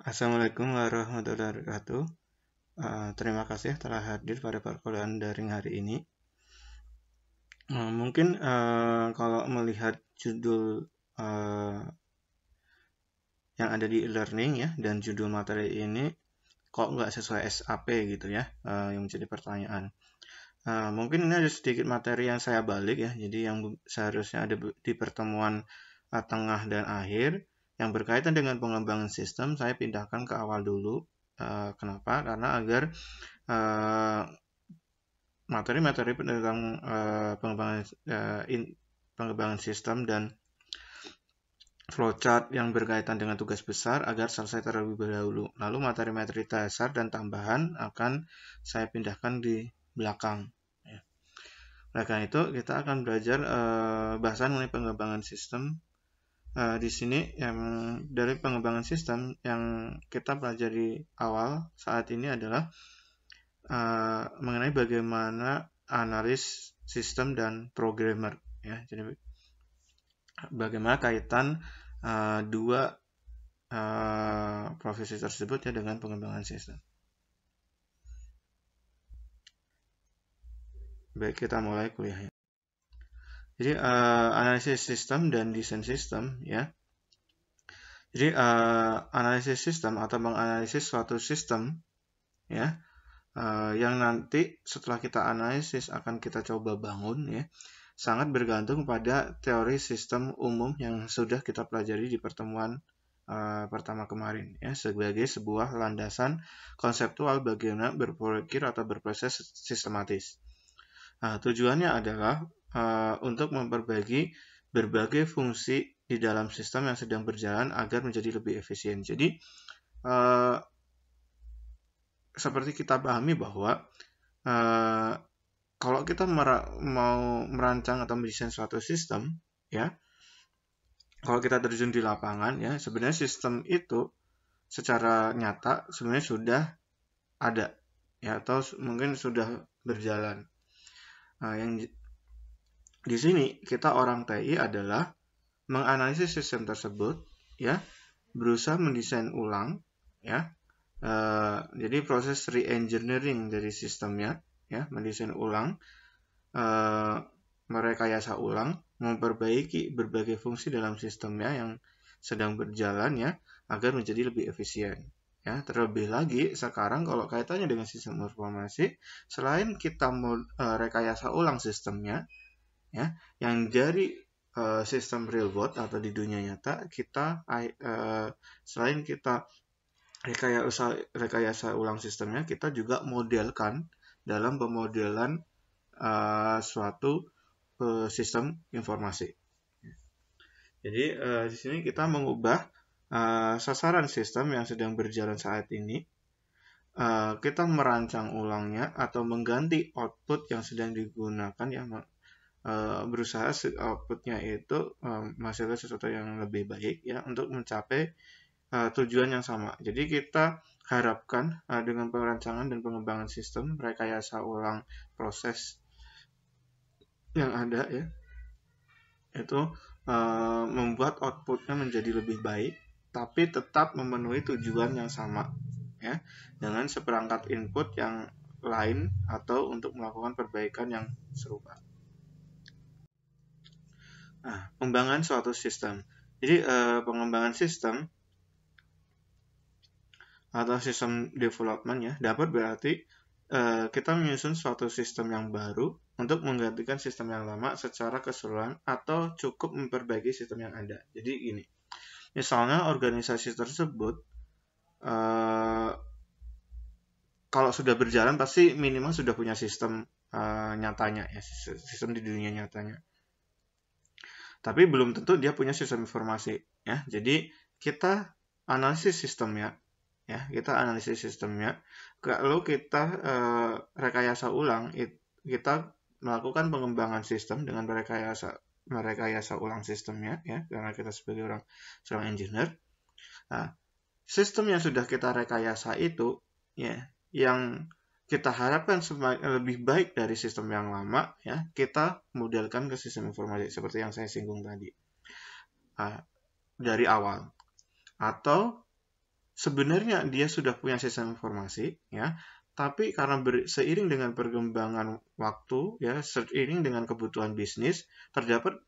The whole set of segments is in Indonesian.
Assalamualaikum warahmatullahi wabarakatuh. Terima kasih telah hadir pada perkuliahan daring hari ini. Mungkin kalau melihat judul yang ada di e-learning ya dan judul materi ini kok nggak sesuai SAP gitu ya, yang menjadi pertanyaan. Mungkin ini ada sedikit materi yang saya balik ya, jadi yang seharusnya ada di pertemuan tengah dan akhir yang berkaitan dengan pengembangan sistem saya pindahkan ke awal dulu. Kenapa? Karena agar materi-materi tentang pengembangan sistem dan flowchart yang berkaitan dengan tugas besar agar selesai terlebih dahulu. Lalu materi-materi dasar dan tambahan akan saya pindahkan di belakang. Oleh karena itu, kita akan belajar bahasan mengenai pengembangan sistem. Di sini yang dari pengembangan sistem yang kita pelajari awal saat ini adalah mengenai bagaimana analis sistem dan programmer ya. Jadi bagaimana kaitan dua profesi tersebut ya dengan pengembangan sistem. Baik, kita mulai kuliahnya. Jadi analisis sistem dan desain sistem ya. Jadi analisis sistem atau menganalisis suatu sistem ya, yang nanti setelah kita analisis akan kita coba bangun ya, sangat bergantung pada teori sistem umum yang sudah kita pelajari di pertemuan pertama kemarin ya, sebagai sebuah landasan konseptual bagaimana berpikir atau berproses sistematis. Tujuannya adalah untuk memperbaiki berbagai fungsi di dalam sistem yang sedang berjalan agar menjadi lebih efisien. Jadi seperti kita pahami bahwa kalau kita mau merancang atau mendesain suatu sistem ya, kalau kita terjun di lapangan ya, sebenarnya sistem itu secara nyata sebenarnya sudah ada ya, atau mungkin sudah berjalan. Yang di sini kita orang TI adalah menganalisis sistem tersebut ya, berusaha mendesain ulang ya. Jadi proses re-engineering dari sistemnya ya, mendesain ulang, merekayasa ulang, memperbaiki berbagai fungsi dalam sistemnya yang sedang berjalan ya, agar menjadi lebih efisien. Ya, terlebih lagi sekarang kalau kaitannya dengan sistem informasi, selain kita rekayasa ulang sistemnya ya, yang dari sistem real world atau di dunia nyata, kita selain kita rekayasa ulang sistemnya, kita juga modelkan dalam pemodelan suatu sistem informasi. Jadi di sini kita mengubah sasaran sistem yang sedang berjalan saat ini. Kita merancang ulangnya atau mengganti output yang sedang digunakan yang berusaha outputnya itu menghasilkan sesuatu yang lebih baik ya, untuk mencapai tujuan yang sama. Jadi kita harapkan dengan perancangan dan pengembangan sistem, rekayasa ulang proses yang ada ya, itu membuat outputnya menjadi lebih baik, tapi tetap memenuhi tujuan yang sama ya, dengan seperangkat input yang lain atau untuk melakukan perbaikan yang serupa. Pengembangan suatu sistem. Jadi pengembangan sistem atau sistem development ya, dapat berarti kita menyusun suatu sistem yang baru untuk menggantikan sistem yang lama secara keseluruhan atau cukup memperbaiki sistem yang ada. Jadi gini, misalnya organisasi tersebut kalau sudah berjalan pasti minimal sudah punya sistem nyatanya ya, sistem di dunia nyatanya. Tapi belum tentu dia punya sistem informasi ya. Jadi kita analisis sistemnya ya, kita analisis sistemnya. Kalau kita rekayasa ulang, kita melakukan pengembangan sistem dengan merekayasa ulang sistemnya ya, karena kita sebagai seorang engineer. Sistem yang sudah kita rekayasa itu ya, yang kita harapkan lebih baik dari sistem yang lama ya, kita modelkan ke sistem informasi seperti yang saya singgung tadi dari awal. Atau sebenarnya dia sudah punya sistem informasi, ya, tapi karena seiring dengan perkembangan waktu, ya, seiring dengan kebutuhan bisnis, terdapat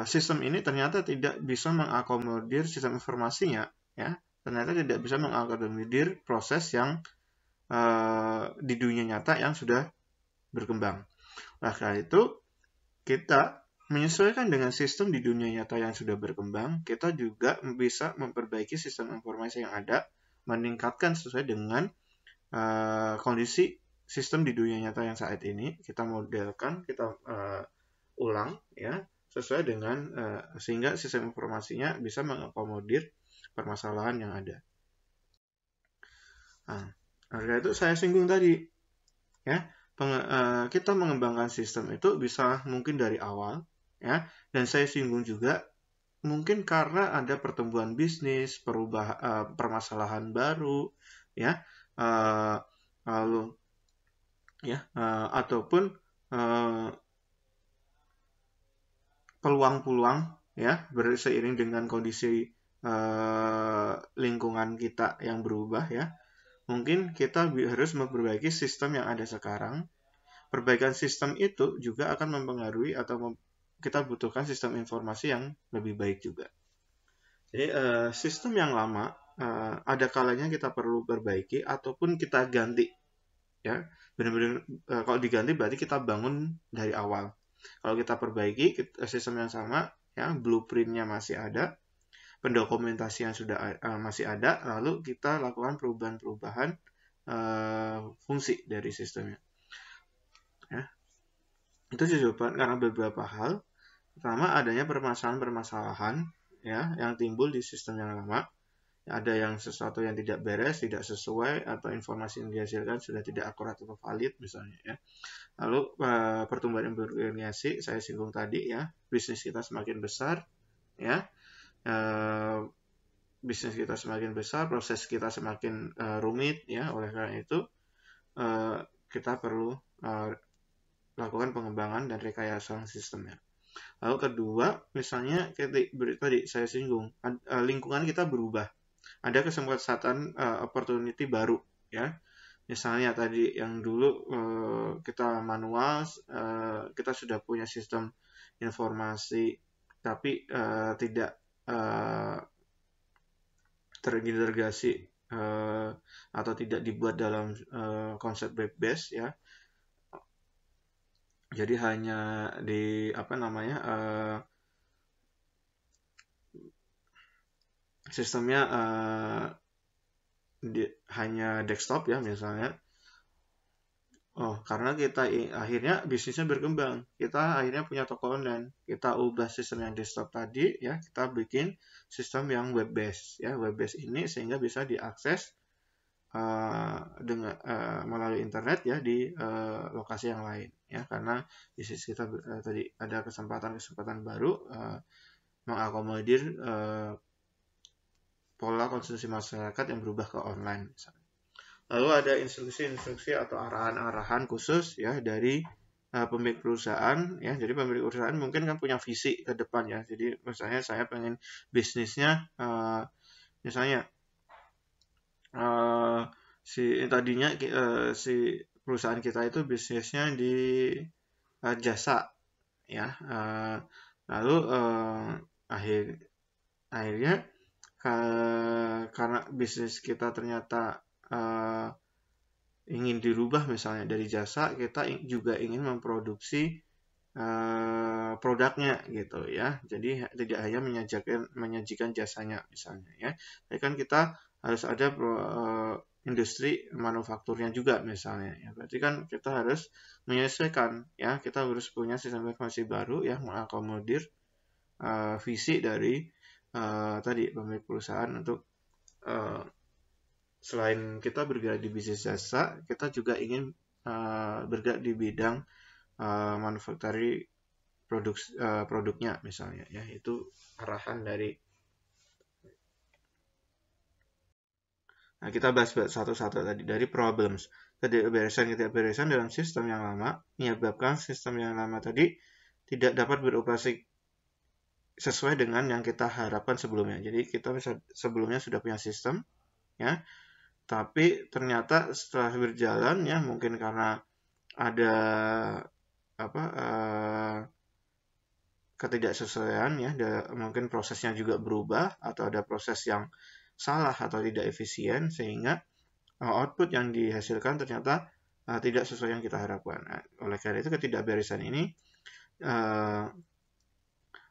sistem ini ternyata tidak bisa mengakomodir sistem informasinya, ya, ternyata tidak bisa mengakomodir proses yang di dunia nyata yang sudah berkembang. Nah, karena itu kita menyesuaikan dengan sistem di dunia nyata yang sudah berkembang, kita juga bisa memperbaiki sistem informasi yang ada, meningkatkan sesuai dengan kondisi sistem di dunia nyata yang saat ini, kita modelkan, kita ulang, ya, sesuai dengan sehingga sistem informasinya bisa mengakomodir permasalahan yang ada. Nah, karena itu saya singgung tadi, ya, kita mengembangkan sistem itu bisa mungkin dari awal, ya, dan saya singgung juga mungkin karena ada pertumbuhan bisnis, permasalahan baru, ya, lalu, ya, ataupun peluang-peluang, ya, seiring dengan kondisi lingkungan kita yang berubah, ya. Mungkin kita harus memperbaiki sistem yang ada sekarang. Perbaikan sistem itu juga akan mempengaruhi atau kita butuhkan sistem informasi yang lebih baik juga. Jadi sistem yang lama ada kalanya kita perlu perbaiki ataupun kita ganti, ya. Benar-benar kalau diganti berarti kita bangun dari awal. Kalau kita perbaiki sistem yang sama, ya, blueprintnya masih ada, pendokumentasian sudah masih ada, lalu kita lakukan perubahan-perubahan fungsi dari sistemnya. Ya. Itu disebabkan karena beberapa hal. Pertama, adanya permasalahan-permasalahan, ya, yang timbul di sistem yang lama. Ada yang sesuatu yang tidak beres, tidak sesuai, atau informasi yang dihasilkan sudah tidak akurat atau valid misalnya, ya. Lalu pertumbuhan yang berorganisasi saya singgung tadi, ya, bisnis kita semakin besar, ya, bisnis kita semakin besar, proses kita semakin rumit, ya. Oleh karena itu kita perlu lakukan pengembangan dan rekayasa sistemnya. Lalu kedua, misalnya tadi saya singgung, lingkungan kita berubah, ada kesempatan opportunity baru, ya. Misalnya tadi yang dulu kita manual, kita sudah punya sistem informasi, tapi tidak terintegrasi atau tidak dibuat dalam konsep web based, ya. Jadi hanya di sistemnya hanya desktop, ya, misalnya. Karena kita akhirnya bisnisnya berkembang, kita akhirnya punya toko online, kita ubah sistem yang desktop tadi, ya, kita bikin sistem yang web based, ya. Web based ini sehingga bisa diakses dengan melalui internet, ya, di lokasi yang lain, ya, karena bisnis kita tadi ada kesempatan baru mengakomodir pola konsumsi masyarakat yang berubah ke online misalnya. Lalu ada instruksi-instruksi atau arahan-arahan khusus, ya, dari pemilik perusahaan, ya. Jadi pemilik perusahaan mungkin kan punya visi ke depan, ya. Jadi misalnya saya pengen bisnisnya misalnya tadinya si perusahaan kita itu bisnisnya di jasa, ya. Lalu akhirnya karena bisnis kita ternyata ingin dirubah misalnya dari jasa, kita juga ingin memproduksi produknya, gitu, ya. Jadi tidak hanya menyajikan jasanya misalnya, ya. Tapi kan kita harus ada industri manufakturnya juga misalnya, ya. Berarti kan kita harus menyesuaikan, ya. Kita harus punya sistem informasi baru yang mengakomodir visi dari tadi pemilik perusahaan untuk selain kita bergerak di bisnis jasa, kita juga ingin bergerak di bidang manufacturing produknya misalnya, ya. Itu arahan dari. Nah, kita bahas satu-satu tadi dari problems. Ketidakberesan dalam sistem yang lama menyebabkan sistem yang lama tadi tidak dapat beroperasi sesuai dengan yang kita harapkan sebelumnya. Jadi kita sebelumnya sudah punya sistem, ya, tapi ternyata setelah berjalan, ya, mungkin karena ada ketidaksesuaian, ya, mungkin prosesnya juga berubah atau ada proses yang salah atau tidak efisien sehingga output yang dihasilkan ternyata tidak sesuai yang kita harapkan. Nah, oleh karena itu ketidakberesan ini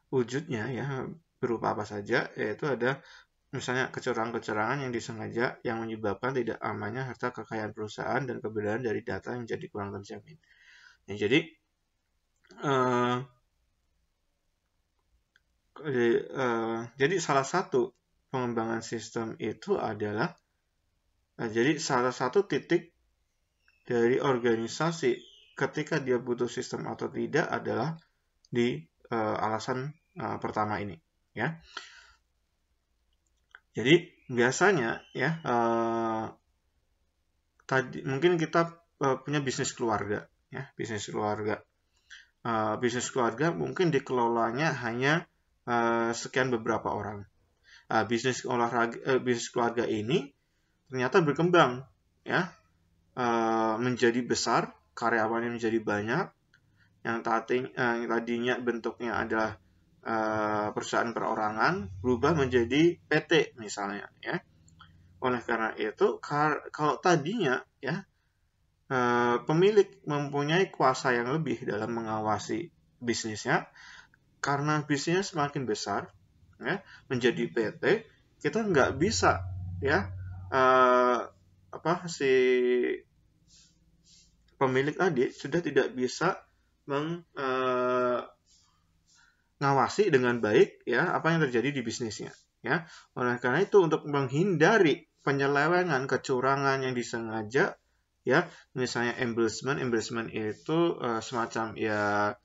wujudnya, ya, berupa apa saja, yaitu ada misalnya kecurangan-kecurangan yang disengaja yang menyebabkan tidak amannya harta kekayaan perusahaan dan kebenaran dari data yang jadi kurang terjamin. Nah, jadi salah satu pengembangan sistem itu adalah jadi salah satu titik dari organisasi ketika dia butuh sistem atau tidak adalah di alasan pertama ini, ya. Jadi biasanya, ya, tadi mungkin kita punya bisnis keluarga, ya, bisnis keluarga. Bisnis keluarga mungkin dikelolanya hanya sekian beberapa orang. Bisnis keluarga ini ternyata berkembang, ya, menjadi besar, karyawannya menjadi banyak, yang tadinya bentuknya adalah perusahaan perorangan berubah menjadi PT misalnya, ya. Oleh karena itu, kalau tadinya, ya, pemilik mempunyai kuasa yang lebih dalam mengawasi bisnisnya, karena bisnisnya semakin besar, ya, menjadi PT, kita nggak bisa, ya, si pemilik tadi sudah tidak bisa mengawasi dengan baik, ya, apa yang terjadi di bisnisnya, ya. Oleh karena itu, untuk menghindari penyelewengan, kecurangan yang disengaja, ya, misalnya embezzlement itu semacam, ya,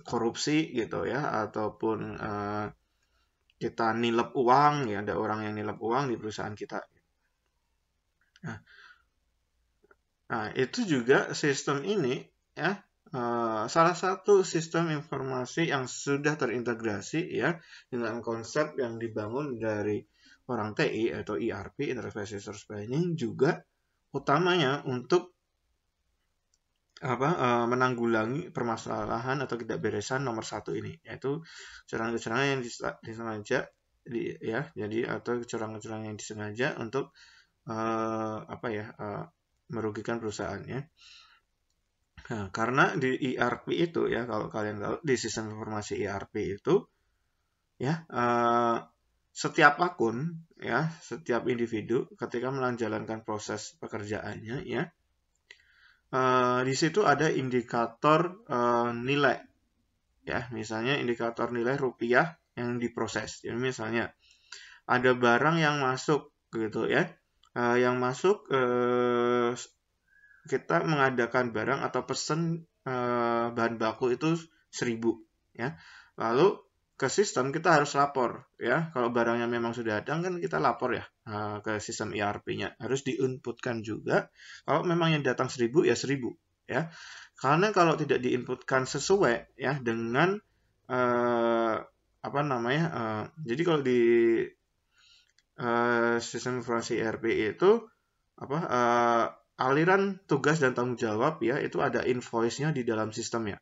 korupsi gitu, ya, ataupun kita nilep uang, ya, ada orang yang nilep uang di perusahaan kita. Nah, itu juga sistem ini, ya, salah satu sistem informasi yang sudah terintegrasi, ya, dengan konsep yang dibangun dari orang TI atau ERP, Enterprise Resource Planning, juga utamanya untuk menanggulangi permasalahan atau ketidakberesan nomor satu ini, yaitu kecurangan-kecurangan yang disengaja, ya, jadi atau kecurangan-kecurangan yang disengaja untuk merugikan perusahaannya. Nah, karena di ERP itu, ya, kalau kalian tahu di sistem informasi ERP itu, ya, setiap akun, ya, setiap individu ketika menjalankan proses pekerjaannya, ya, di situ ada indikator nilai, ya, misalnya indikator nilai rupiah yang diproses. Jadi misalnya ada barang yang masuk gitu, ya, yang masuk kita mengadakan barang atau pesan bahan baku itu 1000, ya. Lalu ke sistem kita harus lapor, ya. Kalau barangnya memang sudah datang kan kita lapor, ya, ke sistem ERP-nya. Harus diinputkan juga. Kalau memang yang datang 1000 ya 1000, ya. Karena kalau tidak diinputkan sesuai, ya, dengan jadi kalau di sistem informasi ERP itu aliran tugas dan tanggung jawab, ya, itu ada invoice-nya di dalam sistemnya.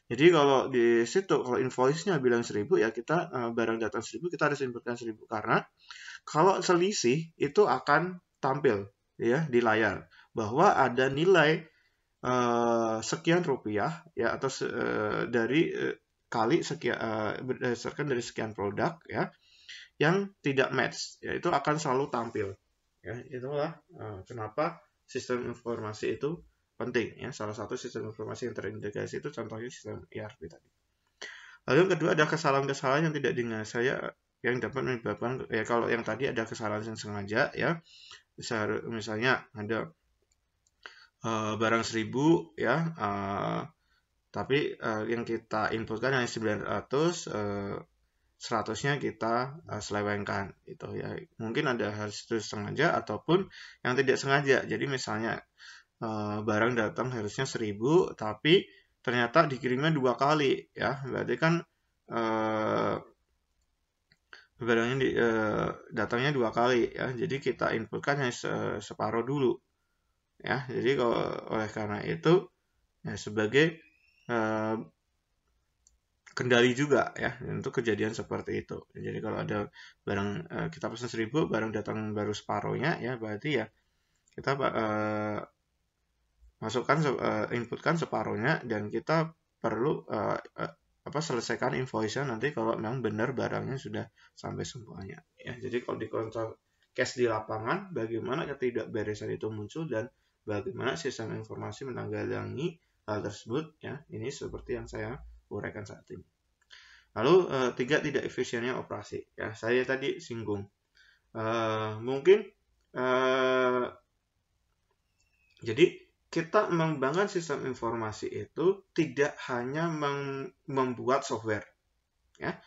Jadi kalau di situ, kalau invoice-nya bilang 1000, ya, kita barang datang 1000, kita harus inputkan 1000. Karena kalau selisih itu akan tampil, ya, di layar bahwa ada nilai sekian rupiah, ya, atau dari kali sekian berdasarkan dari sekian produk, ya, yang tidak match, ya, itu akan selalu tampil, ya. Itulah kenapa sistem informasi itu penting, ya. Salah satu sistem informasi yang terintegrasi itu contohnya sistem ERP tadi. Lalu yang kedua ada kesalahan-kesalahan yang tidak disengaja yang dapat menyebabkan, ya, kalau yang tadi ada kesalahan yang sengaja, ya, misalnya ada barang 1000, ya, tapi yang kita inputkan hanya 900, 100-nya kita selewengkan, gitu, ya. Mungkin ada hal itu sengaja ataupun yang tidak sengaja. Jadi misalnya barang datang harusnya 1000, tapi ternyata dikirimnya 2 kali ya, berarti kan barangnya datangnya 2 kali ya, jadi kita inputkan yang separuh dulu ya. Jadi oleh karena itu ya, sebagai kendali juga ya untuk kejadian seperti itu. Jadi kalau ada barang kita pesan 1000, barang datang baru separuhnya ya, berarti ya kita masukkan inputkan separuhnya, dan kita perlu selesaikan invoice-nya nanti kalau memang benar barangnya sudah sampai semuanya ya. Jadi kalau di kontrol case di lapangan, bagaimana ketidakberesan itu muncul dan bagaimana sistem informasi menanggulangi hal tersebut ya, ini seperti yang saya uraikan saat ini. Lalu 3, tidak efisiennya operasi ya, saya tadi singgung. Mungkin jadi kita mengembangkan sistem informasi itu tidak hanya membuat software ya,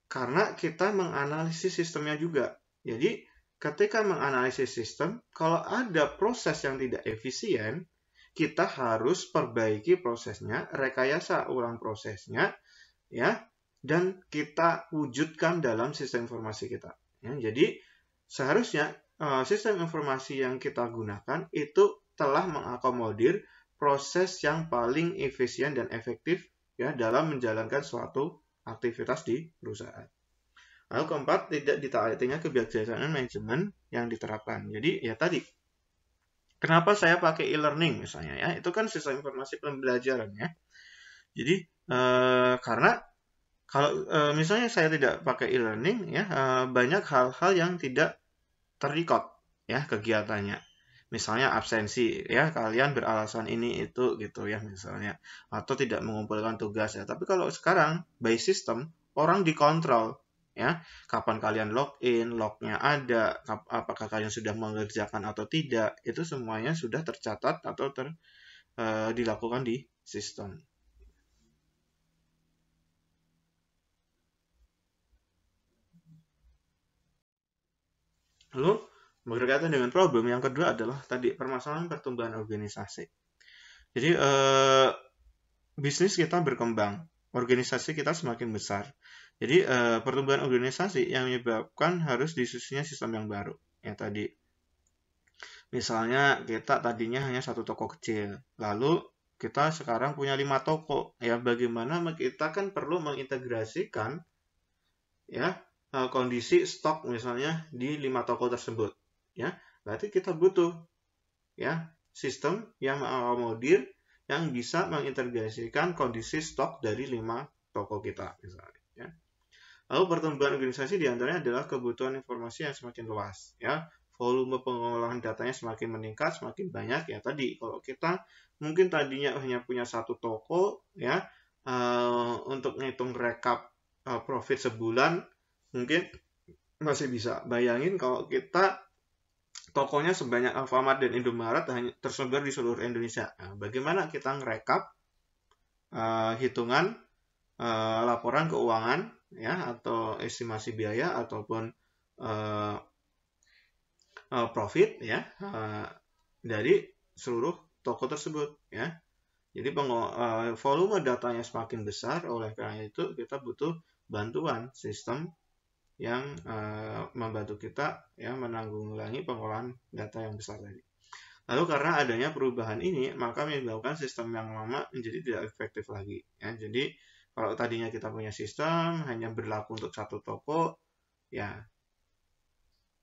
karena kita menganalisis sistemnya juga. Jadi ketika menganalisis sistem, kalau ada proses yang tidak efisien, kita harus perbaiki prosesnya, rekayasa ulang prosesnya ya, dan kita wujudkan dalam sistem informasi kita ya. Jadi seharusnya sistem informasi yang kita gunakan itu telah mengakomodir proses yang paling efisien dan efektif ya dalam menjalankan suatu aktivitas di perusahaan. Lalu keempat, tidak ditaatinya kebijaksanaan manajemen yang diterapkan. Jadi ya tadi, kenapa saya pakai e-learning misalnya ya, itu kan sistem informasi pembelajaran ya. Jadi karena kalau misalnya saya tidak pakai e-learning ya, banyak hal-hal yang tidak terrecord ya kegiatannya. Misalnya absensi ya, kalian beralasan ini itu gitu ya misalnya, atau tidak mengumpulkan tugas ya. Tapi kalau sekarang by system, orang dikontrol ya, kapan kalian login, lognya ada, apakah kalian sudah mengerjakan atau tidak, itu semuanya sudah tercatat atau dilakukan di sistem. Lalu berkaitan dengan problem yang kedua adalah tadi permasalahan pertumbuhan organisasi. Jadi bisnis kita berkembang, organisasi kita semakin besar. Jadi pertumbuhan organisasi yang menyebabkan harus disusunnya sistem yang baru. Ya tadi, misalnya kita tadinya hanya 1 toko kecil, lalu kita sekarang punya 5 toko. Ya bagaimana kita kan perlu mengintegrasikan ya kondisi stok misalnya di 5 toko tersebut. Ya, berarti kita butuh ya sistem yang mengakomodir yang bisa mengintegrasikan kondisi stok dari 5 toko kita misalnya ya. Lalu pertumbuhan organisasi diantaranya adalah kebutuhan informasi yang semakin luas ya, volume pengolahan datanya semakin meningkat, semakin banyak ya. Tadi kalau kita mungkin tadinya hanya punya 1 toko ya, untuk ngitung rekap profit sebulan mungkin masih bisa. Bayangin kalau kita tokonya sebanyak Alfamart dan Indomaret hanya tersebar di seluruh Indonesia. Nah, bagaimana kita ngerekap hitungan laporan keuangan ya, atau estimasi biaya ataupun profit ya dari seluruh toko tersebut ya. Jadi volume datanya semakin besar, oleh karena itu kita butuh bantuan sistem yang membantu kita ya menanggulangi pengolahan data yang besar tadi. Lalu karena adanya perubahan ini, maka menyebabkan sistem yang lama menjadi tidak efektif lagi. Ya, jadi kalau tadinya kita punya sistem hanya berlaku untuk 1 toko, ya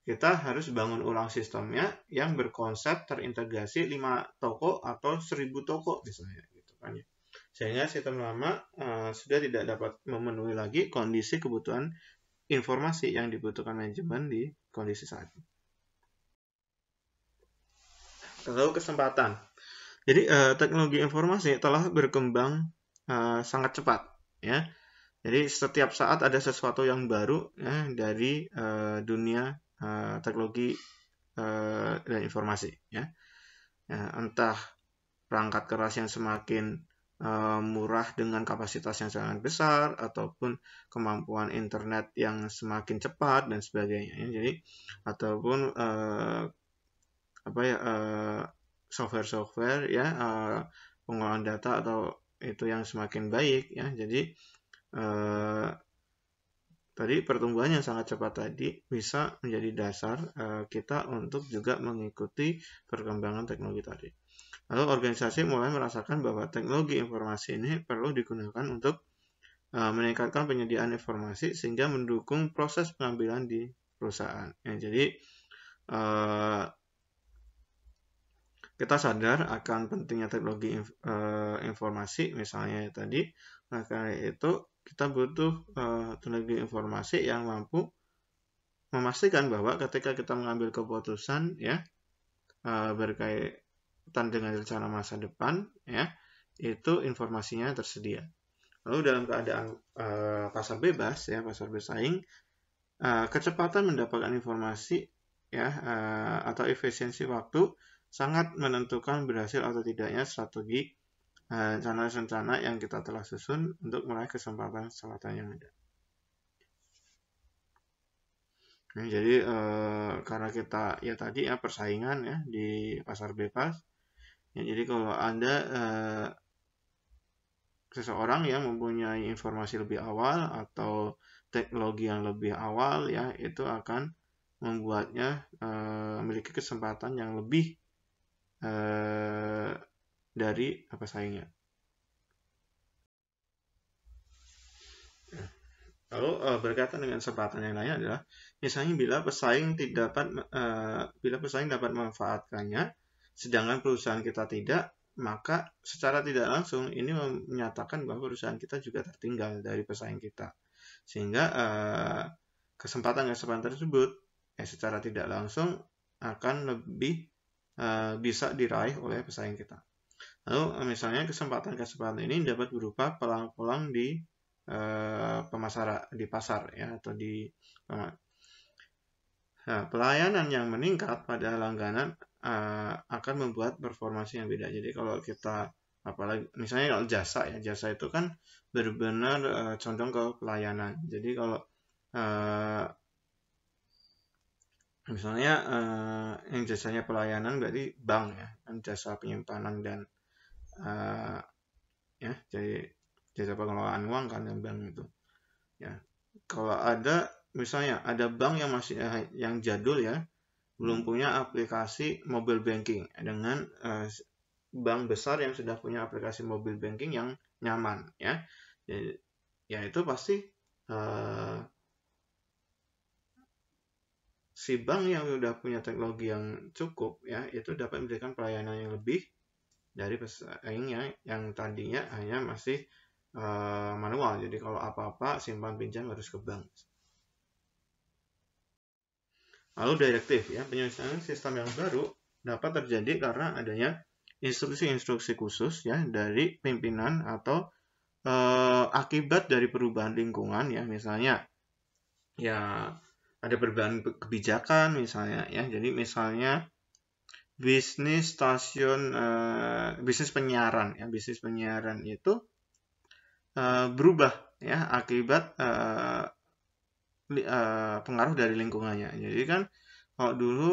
kita harus bangun ulang sistemnya yang berkonsep terintegrasi 5 toko atau 1000 toko misalnya, gitu kan ya. Sehingga sistem lama sudah tidak dapat memenuhi lagi kondisi kebutuhan informasi yang dibutuhkan manajemen di kondisi saat ini. Lalu kesempatan. Jadi teknologi informasi telah berkembang sangat cepat ya. Jadi setiap saat ada sesuatu yang baru ya, dari dunia teknologi dan informasi ya. Entah perangkat keras yang semakin murah dengan kapasitas yang sangat besar, ataupun kemampuan internet yang semakin cepat dan sebagainya. Jadi ataupun software-software ya pengolahan data atau itu yang semakin baik ya. Jadi tadi pertumbuhan yang sangat cepat tadi bisa menjadi dasar kita untuk juga mengikuti perkembangan teknologi tadi. Lalu organisasi mulai merasakan bahwa teknologi informasi ini perlu digunakan untuk meningkatkan penyediaan informasi sehingga mendukung proses pengambilan di perusahaan. Ya, jadi kita sadar akan pentingnya teknologi informasi misalnya tadi, maka itu kita butuh teknologi informasi yang mampu memastikan bahwa ketika kita mengambil keputusan ya berkaitan dengan rencana masa depan ya, itu informasinya tersedia. Lalu dalam keadaan pasar bebas ya, pasar bersaing, kecepatan mendapatkan informasi ya atau efisiensi waktu sangat menentukan berhasil atau tidaknya strategi rencana-rencana yang kita telah susun untuk meraih kesempatan yang ada. Nah, jadi karena kita ya tadi ya persaingan ya di pasar bebas, ya, jadi kalau Anda seseorang yang mempunyai informasi lebih awal atau teknologi yang lebih awal ya, itu akan membuatnya memiliki kesempatan yang lebih dari pesaingnya. Lalu berkaitan dengan kesempatan yang lain adalah misalnya bila pesaing dapat memanfaatkannya, sedangkan perusahaan kita tidak, maka secara tidak langsung ini menyatakan bahwa perusahaan kita juga tertinggal dari pesaing kita, sehingga kesempatan-kesempatan tersebut secara tidak langsung akan lebih bisa diraih oleh pesaing kita. Lalu misalnya kesempatan-kesempatan ini dapat berupa peluang-peluang di di pasar ya atau di pelayanan yang meningkat pada langganan akan membuat performasi yang beda. Jadi kalau kita apalagi misalnya kalau jasa ya, jasa itu kan benar-benar condong ke pelayanan. Jadi kalau misalnya yang jasanya pelayanan berarti bank ya, kan jasa penyimpanan dan ya jadi jasa pengelolaan uang kan bank itu ya. Kalau ada misalnya ada bank yang masih yang jadul ya, belum punya aplikasi mobile banking, dengan bank besar yang sudah punya aplikasi mobile banking yang nyaman ya, ya itu pasti si bank yang sudah punya teknologi yang cukup ya, itu dapat memberikan pelayanan yang lebih dari pesaingnya yang tadinya hanya masih manual. Jadi kalau apa-apa simpan pinjam harus ke bank. Lalu direktif ya, penyusunan sistem yang baru dapat terjadi karena adanya instruksi-instruksi khusus ya dari pimpinan atau akibat dari perubahan lingkungan ya, misalnya ya ada perubahan kebijakan misalnya ya. Jadi misalnya bisnis penyiaran itu berubah ya akibat pengaruh dari lingkungannya. Jadi kan kalau dulu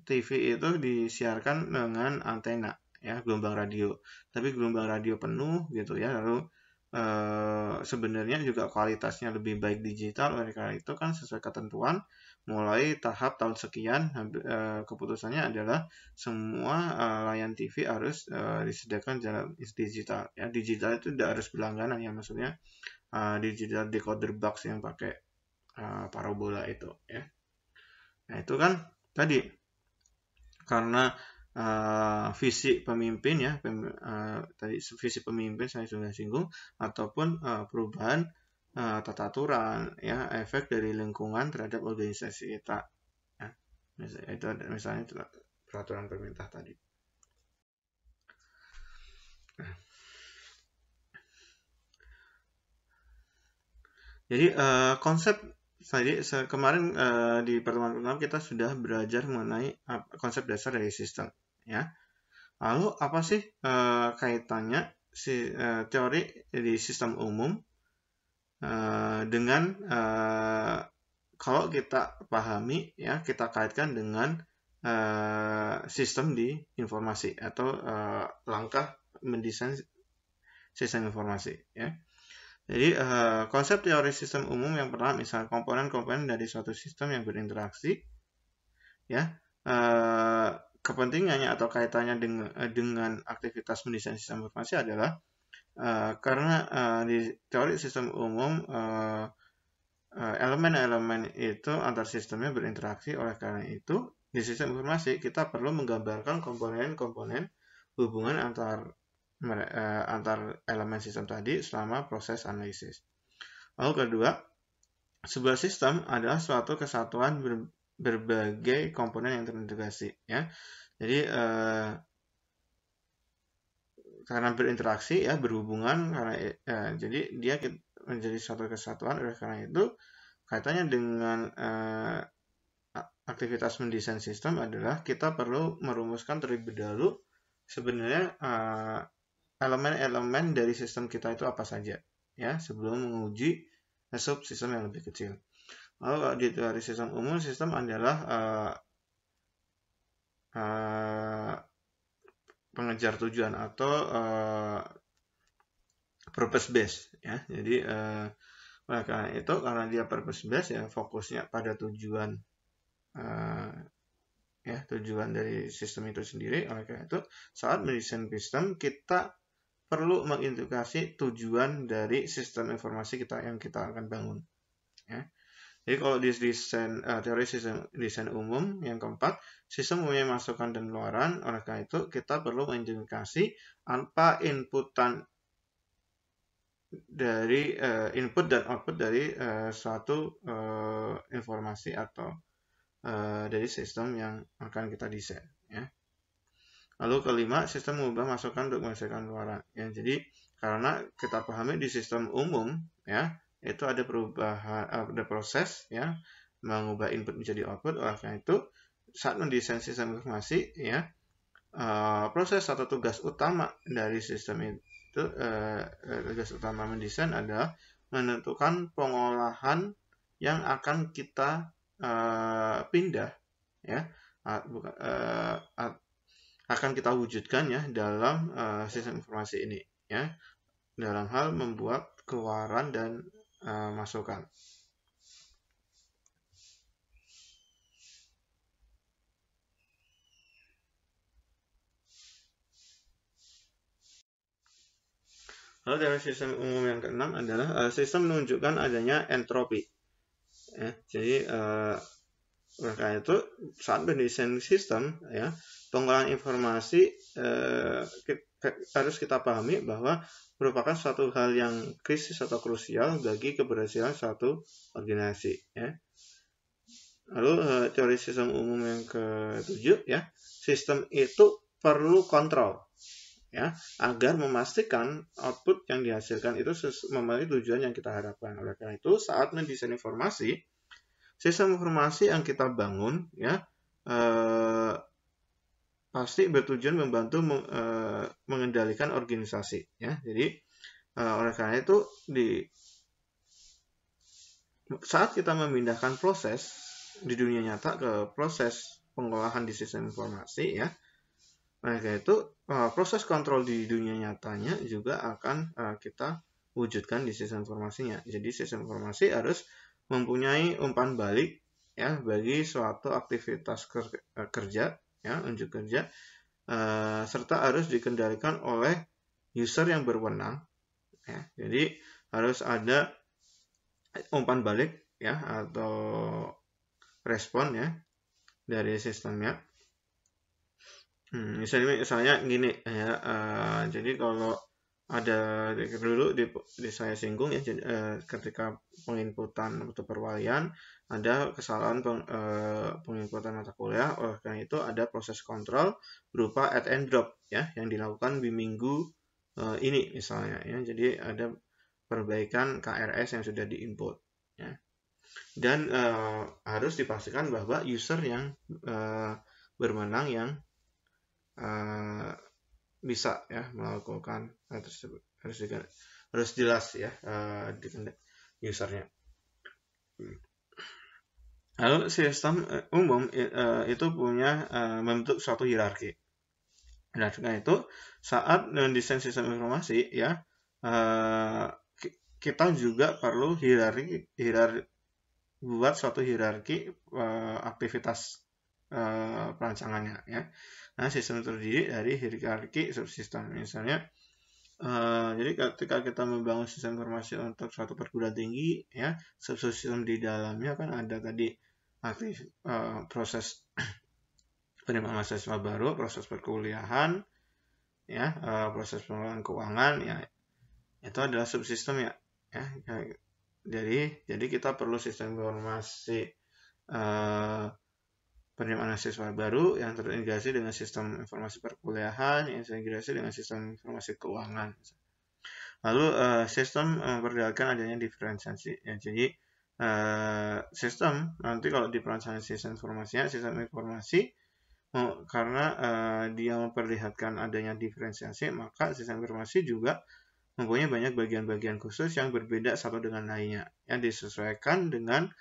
TV itu disiarkan dengan antena ya, gelombang radio, tapi gelombang radio penuh gitu ya, lalu sebenarnya juga kualitasnya lebih baik digital. Oleh karena itu kan sesuai ketentuan mulai tahap tahun sekian keputusannya adalah semua layanan TV harus disediakan dalam digital ya. Digital itu tidak harus berlangganan ya, maksudnya digital decoder box yang pakai parabola itu ya. Nah itu kan tadi karena visi pemimpin ya, tadi visi pemimpin saya sudah singgung, ataupun perubahan tata aturan ya, efek dari lingkungan terhadap organisasi kita ya. Misalnya peraturan pemerintah tadi. Jadi konsep tadi kemarin di pertemuan pertama kita sudah belajar mengenai konsep dasar dari sistem ya. Lalu apa sih kaitannya teori di sistem umum dengan kalau kita pahami ya, kita kaitkan dengan sistem di informasi atau langkah mendesain sistem informasi ya. Jadi konsep teori sistem umum yang pertama misalnya komponen-komponen dari suatu sistem yang berinteraksi ya, kepentingannya atau kaitannya dengan aktivitas mendesain sistem informasi adalah karena di teori sistem umum elemen-elemen itu antar sistemnya berinteraksi. Oleh karena itu di sistem informasi kita perlu menggambarkan komponen-komponen hubungan antar elemen sistem tadi selama proses analisis. Lalu kedua, sebuah sistem adalah suatu kesatuan berbagai komponen yang terintegrasi ya. Jadi karena berinteraksi ya, berhubungan karena jadi dia menjadi suatu kesatuan. Oleh karena itu kaitannya dengan aktivitas mendesain sistem adalah kita perlu merumuskan terlebih dahulu sebenarnya elemen-elemen dari sistem kita itu apa saja ya, sebelum menguji subsistem yang lebih kecil. Lalu di teori sistem umum, sistem adalah pengejar tujuan atau purpose based ya. Jadi karena itu, karena dia purpose based ya, fokusnya pada tujuan ya, tujuan dari sistem itu sendiri. Oleh karena itu saat mendesain sistem kita perlu mengintegrasi tujuan dari sistem informasi kita yang kita akan bangun ya. Jadi kalau di teori sistem desain umum yang keempat, sistem mempunyai masukan dan keluaran. Oleh karena itu kita perlu mengidentifikasi apa inputan dari input dan output dari suatu informasi atau dari sistem yang akan kita desain ya. Lalu kelima, sistem mengubah masukan untuk menghasilkan keluaran ya. Jadi karena kita pahami di sistem umum ya, itu ada perubahan, ada proses ya, mengubah input menjadi output. Oleh karena itu saat mendesain sistem informasi ya, proses atau tugas utama dari sistem itu, tugas utama mendesain adalah menentukan pengolahan yang akan kita pindah ya, akan kita wujudkan ya dalam sistem informasi ini ya, dalam hal membuat keluaran dan masukan. Lalu dari sistem umum yang keenam adalah sistem menunjukkan adanya entropi ya. Jadi karena itu saat mendesain sistem ya, pengolahan informasi harus kita pahami bahwa merupakan suatu hal yang krisis atau krusial bagi keberhasilan suatu organisasi ya. Lalu teori sistem umum yang ke-7 ya, sistem itu perlu kontrol ya, agar memastikan output yang dihasilkan itu memenuhi tujuan yang kita harapkan. Oleh karena itu saat mendesain informasi, sistem informasi yang kita bangun ya pasti bertujuan membantu mengendalikan organisasi ya. Jadi oleh karena itu saat kita memindahkan proses di dunia nyata ke proses pengolahan di sistem informasi ya, oleh karena itu proses kontrol di dunia nyatanya juga akan kita wujudkan di sistem informasinya. Jadi sistem informasi harus mempunyai umpan balik ya bagi suatu aktivitas kerja ya, unjuk kerja, serta harus dikendalikan oleh user yang berwenang ya. Jadi harus ada umpan balik ya atau respon ya dari sistemnya. Misalnya gini ya, jadi kalau ada dulu di saya singgung ya, ketika penginputan atau perwalian ada kesalahan penginputan mata kuliah. Oleh karena itu ada proses kontrol berupa add and drop ya yang dilakukan di minggu ini misalnya ya. Jadi ada perbaikan KRS yang sudah diinput ya. Dan harus dipastikan bahwa user yang berwenang yang bisa ya melakukan tersebut, harus jelas ya di usernya. Lalu sistem umum itu punya membentuk suatu hierarki. Nah, dengan itu saat mendesain sistem informasi ya, kita juga perlu buat suatu hierarki aktivitas perancangannya ya. Nah, sistem terdiri dari hierarki subsistem. Misalnya, jadi ketika kita membangun sistem informasi untuk suatu perguruan tinggi ya, subsistem di dalamnya kan ada tadi proses penerimaan mahasiswa baru, proses perkuliahan, ya, proses pengelolaan keuangan, ya, itu adalah subsistem ya. Jadi kita perlu sistem informasi penerimaan mahasiswa baru yang terintegrasi dengan sistem informasi perkuliahan, yang terintegrasi dengan sistem informasi keuangan. Lalu sistem memperlihatkan adanya diferensiasi. Ya, jadi sistem nanti kalau di perancangan sistem informasinya, sistem informasi karena dia memperlihatkan adanya diferensiasi, maka sistem informasi juga mempunyai banyak bagian-bagian khusus yang berbeda satu dengan lainnya, yang disesuaikan dengan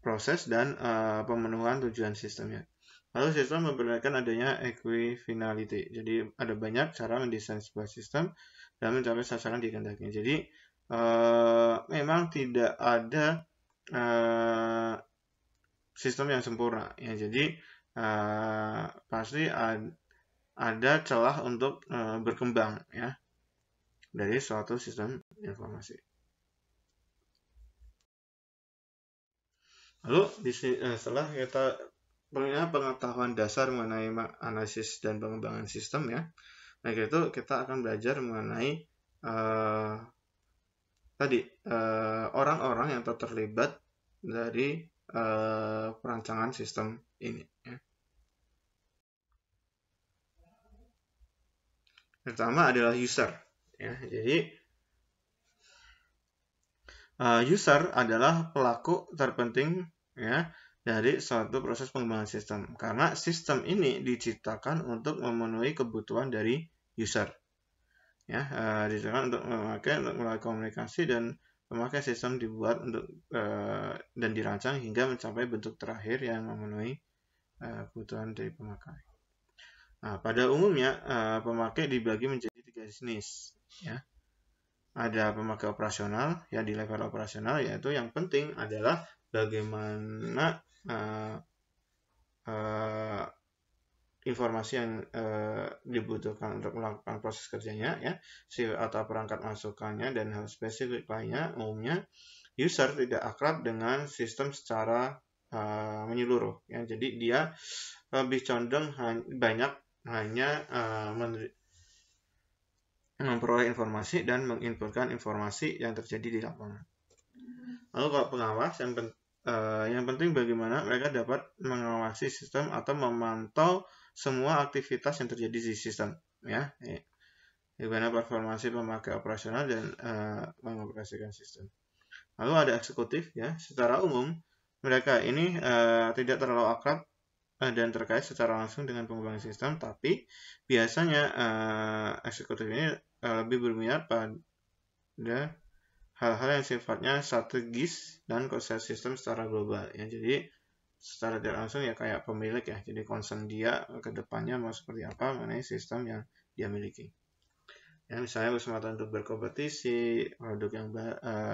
proses dan pemenuhan tujuan sistemnya. Lalu sistem memperlihatkan adanya equifinality. Jadi ada banyak cara mendesain sebuah sistem dan mencapai sasaran dikehendaki. Jadi memang tidak ada sistem yang sempurna ya. Jadi pasti ada celah untuk berkembang ya dari suatu sistem informasi. Lalu setelah kita punya pengetahuan dasar mengenai analisis dan pengembangan sistem ya, nah itu kita akan belajar mengenai orang-orang yang terlibat dari perancangan sistem ini ya. Pertama adalah user ya. Jadi user adalah pelaku terpenting ya dari suatu proses pengembangan sistem, karena sistem ini diciptakan untuk memenuhi kebutuhan dari user ya, diciptakan untuk melakukan komunikasi, dan pemakai sistem dibuat untuk dan dirancang hingga mencapai bentuk terakhir yang memenuhi kebutuhan dari pemakai. Nah, pada umumnya pemakai dibagi menjadi 3 jenis ya. Ada pemakai operasional ya, di level operasional, yaitu yang penting adalah bagaimana informasi yang dibutuhkan untuk melakukan proses kerjanya ya, atau perangkat masukannya dan hal spesifik lainnya. Umumnya user tidak akrab dengan sistem secara menyeluruh ya. Jadi dia lebih condong hanya memperoleh informasi dan menginputkan informasi yang terjadi di lapangan. Lalu kalau pengawas, yang penting bagaimana mereka dapat mengawasi sistem atau memantau semua aktivitas yang terjadi di sistem ya. Bagaimana performansi pemakai operasional dan mengoperasikan sistem. Lalu ada eksekutif ya. Secara umum mereka ini tidak terlalu akrab dan terkait secara langsung dengan pengembangan sistem, tapi biasanya eksekutif ini lebih berminat pada hal-hal yang sifatnya strategis dan konsep sistem secara global ya. Jadi secara tidak langsung ya kayak pemilik ya, jadi concern dia ke depannya mau seperti apa mengenai sistem yang dia miliki ya. Misalnya kesempatan untuk berkompetisi, produk yang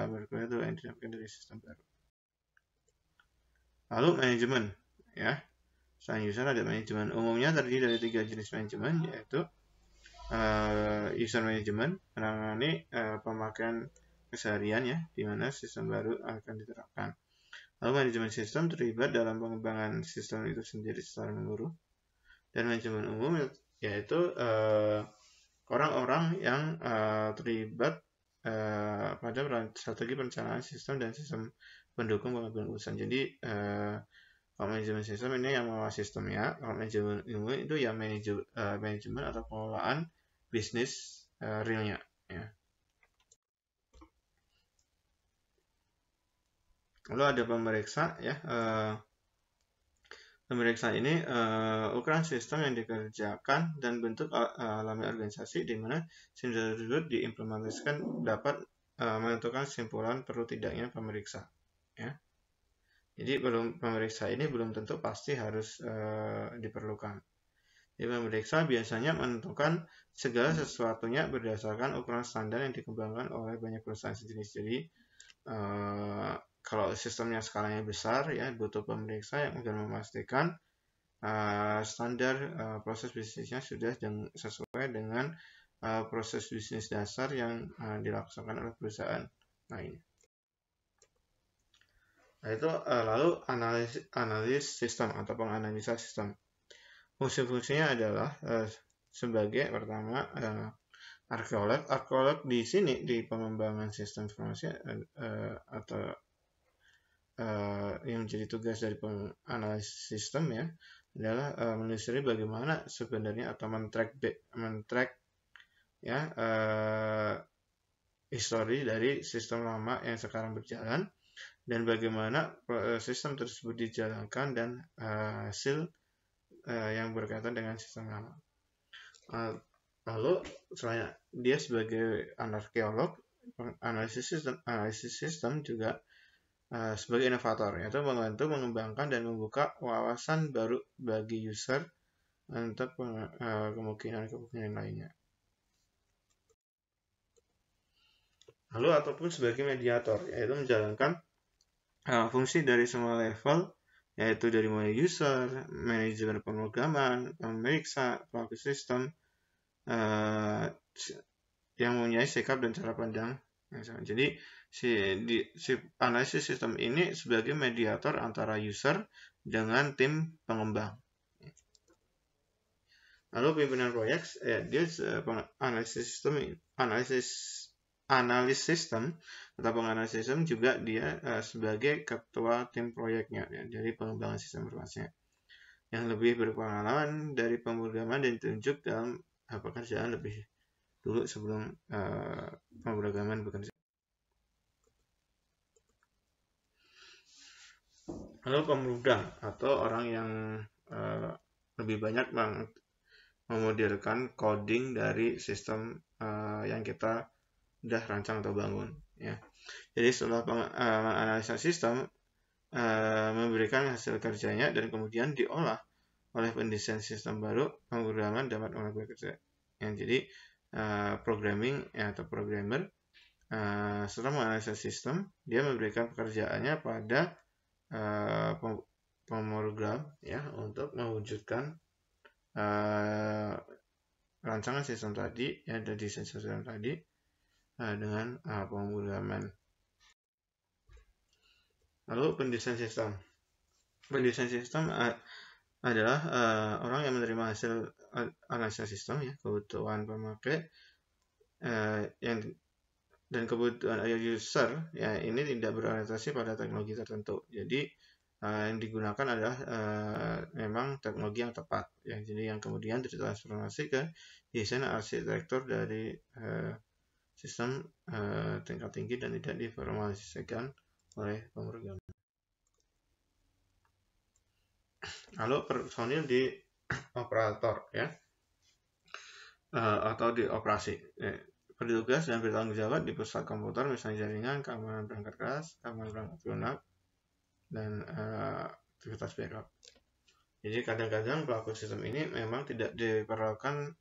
berkualitas yang didapatkan dari sistem baru. Lalu manajemen ya. Selain user ada manajemen. Umumnya terdiri dari 3 jenis manajemen, yaitu user management, menangani pemakaian keseharian ya, di mana sistem baru akan diterapkan. Lalu manajemen sistem terlibat dalam pengembangan sistem itu sendiri secara menyeluruh. Dan manajemen umum yaitu orang-orang yang terlibat pada strategi perencanaan sistem dan sistem pendukung pengambilan keputusan. Jadi kalau manajemen sistem ini yang mengelola sistemnya, kalau manajemen ilmu itu yang manajemen atau pengelolaan bisnis realnya ya. Lalu ada pemeriksa ya. Pemeriksa ini ukuran sistem yang dikerjakan dan bentuk alami organisasi di mana sistem tersebut diimplementasikan dapat menentukan kesimpulan perlu tidaknya pemeriksa, ya. Jadi pemeriksa ini belum tentu pasti harus diperlukan. Jadi pemeriksa biasanya menentukan segala sesuatunya berdasarkan ukuran standar yang dikembangkan oleh banyak perusahaan sejenis. Jadi kalau sistemnya skalanya besar, ya butuh pemeriksa yang akan memastikan standar proses bisnisnya sudah sesuai dengan proses bisnis dasar yang dilaksanakan oleh perusahaan lainnya. Nah, itu lalu analis sistem atau penganalisa sistem. Fungsi-fungsinya adalah sebagai pertama arkeolog. Arkeolog di sini di pengembangan sistem informasi atau yang menjadi tugas dari penganalisis sistem, ya, adalah menelusuri bagaimana sebenarnya atau men-track ya histori dari sistem lama yang sekarang berjalan dan bagaimana sistem tersebut dijalankan dan hasil yang berkaitan dengan sistem lama. Lalu selain dia sebagai arkeolog, analisis sistem juga sebagai inovator, yaitu membantu mengembangkan dan membuka wawasan baru bagi user untuk kemungkinan-kemungkinan lainnya. Lalu ataupun sebagai mediator, yaitu menjalankan fungsi dari semua level, yaitu dari mulai user, manajemen pemrograman, pemeriksa, pelaku sistem, yang mempunyai sikap dan cara pandang yang sama. Jadi si analisis sistem ini sebagai mediator antara user dengan tim pengembang. Lalu pimpinan proyek, dia analis sistem atau penganalisis sistem juga dia sebagai ketua tim proyeknya, ya, dari pengembangan sistem informasinya, yang lebih berpengalaman dari pemrograman dan ditunjuk dalam pekerjaan lebih dulu sebelum pemrograman bekerja. Lalu pemrogram atau orang yang lebih banyak memodelkan coding dari sistem yang kita udah rancang atau bangun, ya. Jadi setelah menganalisa sistem, memberikan hasil kerjanya dan kemudian diolah oleh pendesain sistem baru, pemrograman dapat mulai bekerja. Jadi programming atau programmer setelah menganalisa sistem, dia memberikan pekerjaannya pada pemrogram, ya, untuk mewujudkan rancangan sistem tadi, ya, dan desain sistem tadi dengan pemrograman. Lalu pendesain sistem. Pendesain sistem adalah orang yang menerima hasil analisa sistem, ya, kebutuhan pemakai dan kebutuhan user, ya, ini tidak berorientasi pada teknologi tertentu. Jadi yang digunakan adalah memang teknologi yang tepat, ya. Jadi yang kemudian ditransformasi ke desain arsitektur dari sistem tingkat tinggi dan tidak diformalisasikan oleh pemrograman. Lalu personil di operator, ya, atau di operasi, bertugas dan bertanggung jawab di pusat komputer, misalnya jaringan, keamanan perangkat keras, keamanan perangkat lunak, dan aktivitas backup. Jadi kadang-kadang pelaku sistem ini memang tidak diperlukan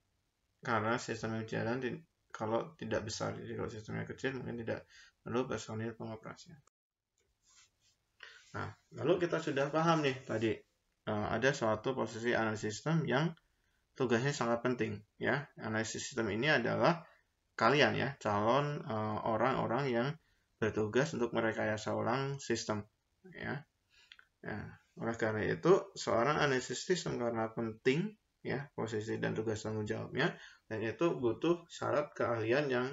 karena sistem yang jalan kalau tidak besar. Jadi kalau sistemnya kecil mungkin tidak perlu personil pengoperasian. Nah, lalu kita sudah paham nih tadi ada suatu posisi analisis sistem yang tugasnya sangat penting, ya. Analisis sistem ini adalah kalian, ya, calon orang-orang yang bertugas untuk merekayasa ulang sistem, ya. Oleh karena itu seorang analisis sistem karena penting, ya, posisi dan tugas tanggung jawabnya, dan itu butuh syarat keahlian yang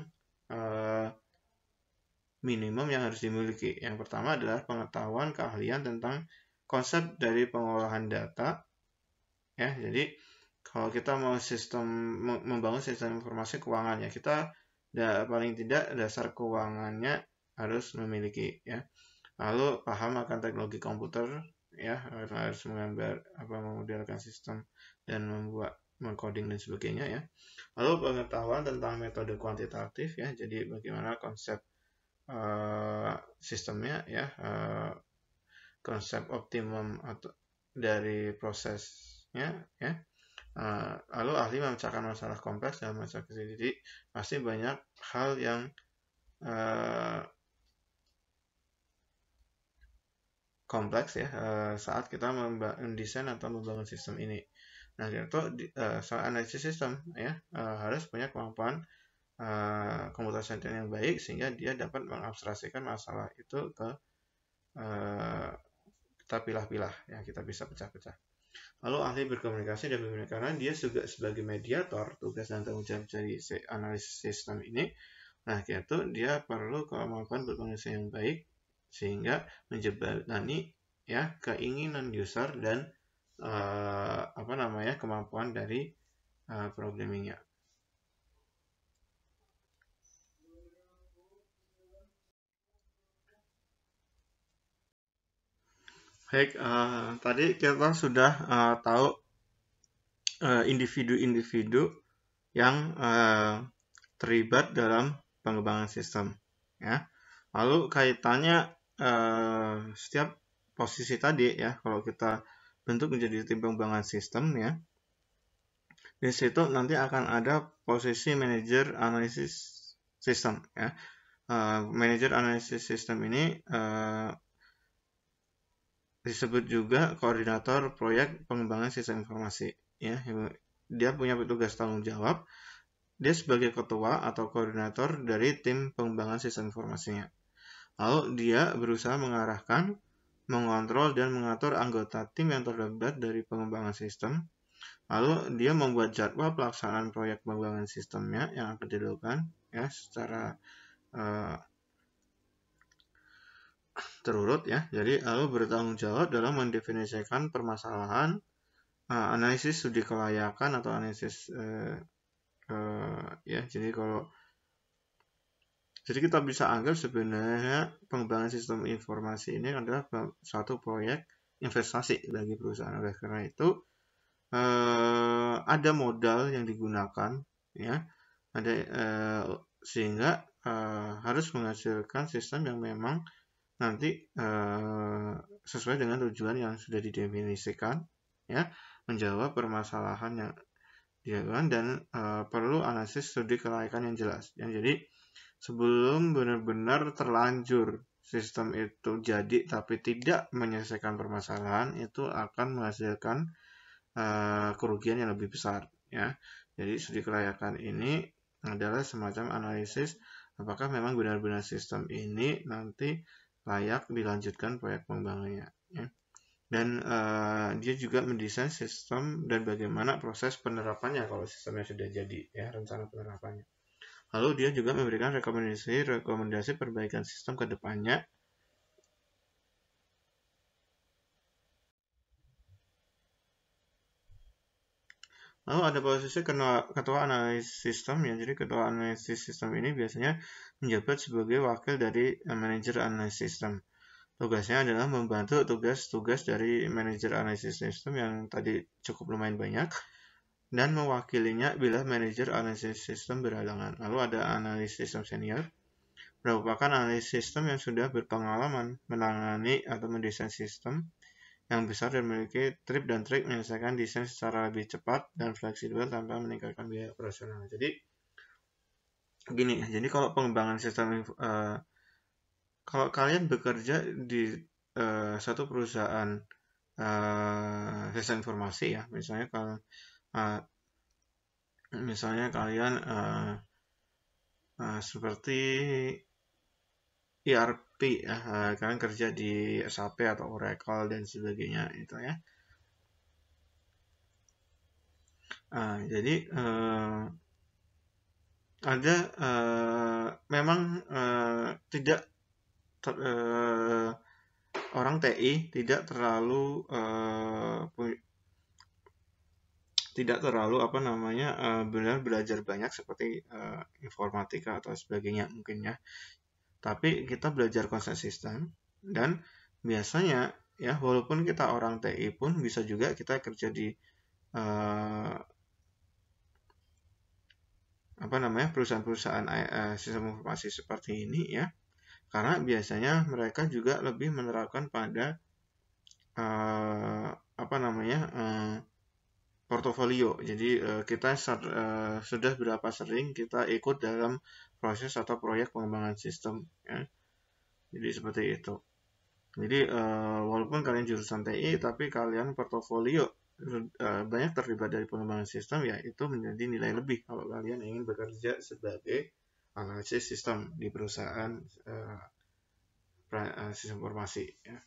minimum yang harus dimiliki. Yang pertama adalah pengetahuan keahlian tentang konsep dari pengolahan data, ya. Jadi kalau kita mau membangun sistem informasi keuangan, ya, kita paling tidak dasar keuangannya harus memiliki, ya. Lalu paham akan teknologi komputer, ya, harus menggambar memodelkan sistem dan membuat mengcoding dan sebagainya, ya. Lalu pengetahuan tentang metode kuantitatif, ya, jadi bagaimana konsep sistemnya ya, konsep optimum atau dari prosesnya ya. Lalu ahli memecahkan masalah kompleks dalam masalah kecil. Jadi pasti banyak hal yang kompleks ya saat kita mendesain atau membangun sistem ini. Nah, itu soal analisis sistem ya harus punya kemampuan komputasi yang baik sehingga dia dapat mengabstraksikan masalah itu ke kita pilah-pilah ya, kita bisa pecah-pecah. Lalu ahli berkomunikasi dan karena dia juga sebagai mediator tugas dan tanggung jawab dari analisis sistem ini. Nah, itu dia perlu kemampuan berkomunikasi yang baik sehingga menjembatani ya keinginan user dan kemampuan dari programmingnya. Baik, tadi kita sudah tahu individu-individu yang terlibat dalam pengembangan sistem ya. Lalu kaitannya setiap posisi tadi ya, kalau kita bentuk menjadi tim pengembangan sistem ya, di situ nanti akan ada posisi manajer analisis sistem ya. Manajer analisis sistem ini disebut juga koordinator proyek pengembangan sistem informasi ya. Dia punya tugas tanggung jawab. Dia sebagai ketua atau koordinator dari tim pengembangan sistem informasinya. Lalu dia berusaha mengarahkan, mengontrol, dan mengatur anggota tim yang terlibat dari pengembangan sistem. Lalu dia membuat jadwal pelaksanaan proyek pengembangan sistemnya yang akan dilakukan ya secara terurut ya. Jadi lalu bertanggung jawab dalam mendefinisikan permasalahan, analisis studi kelayakan atau analisis ya. Jadi kita bisa anggap sebenarnya pengembangan sistem informasi ini adalah suatu proyek investasi bagi perusahaan. Oleh karena itu ada modal yang digunakan ya, sehingga harus menghasilkan sistem yang memang nanti sesuai dengan tujuan yang sudah didefinisikan ya, menjawab permasalahan yang dilakukan dan perlu analisis studi kelayakan yang jelas ya. Jadi sebelum benar-benar terlanjur sistem itu jadi tapi tidak menyelesaikan permasalahan, itu akan menghasilkan kerugian yang lebih besar ya. Jadi studi kelayakan ini adalah semacam analisis apakah memang benar-benar sistem ini nanti layak dilanjutkan proyek pengembangannya ya. Dan dia juga mendesain sistem dan bagaimana proses penerapannya kalau sistemnya sudah jadi ya, rencana penerapannya. Lalu dia juga memberikan rekomendasi perbaikan sistem ke depannya. Lalu ada posisi ketua analisis sistem ya. Jadi ketua analisis sistem ini biasanya menjabat sebagai wakil dari manajer analisis sistem. Tugasnya adalah membantu tugas-tugas dari manajer analisis sistem yang tadi cukup lumayan banyak dan mewakilinya bila manajer analisis sistem berhalangan. Lalu ada analis sistem senior, merupakan analis sistem yang sudah berpengalaman menangani atau mendesain sistem yang besar dan memiliki trik menyelesaikan desain secara lebih cepat dan fleksibel tanpa meningkatkan biaya operasional. Jadi gini, jadi kalau pengembangan sistem kalau kalian bekerja di satu perusahaan sistem informasi ya, misalnya kalau kalian seperti ERP ya, kalian kerja di SAP atau Oracle dan sebagainya itu ya. Jadi ada memang tidak orang TI tidak terlalu benar belajar banyak seperti informatika atau sebagainya mungkin ya. Tapi kita belajar konsep sistem dan biasanya ya walaupun kita orang TI pun bisa juga kita kerja di perusahaan-perusahaan sistem informasi seperti ini ya. karena biasanya mereka juga lebih menerapkan pada portofolio. Jadi kita sudah berapa sering kita ikut dalam proses atau proyek pengembangan sistem, ya. Jadi seperti itu. Jadi walaupun kalian jurusan TI, tapi kalian portofolio banyak terlibat dari pengembangan sistem, ya itu menjadi nilai lebih kalau kalian ingin bekerja sebagai analisis sistem di perusahaan sistem informasi, ya.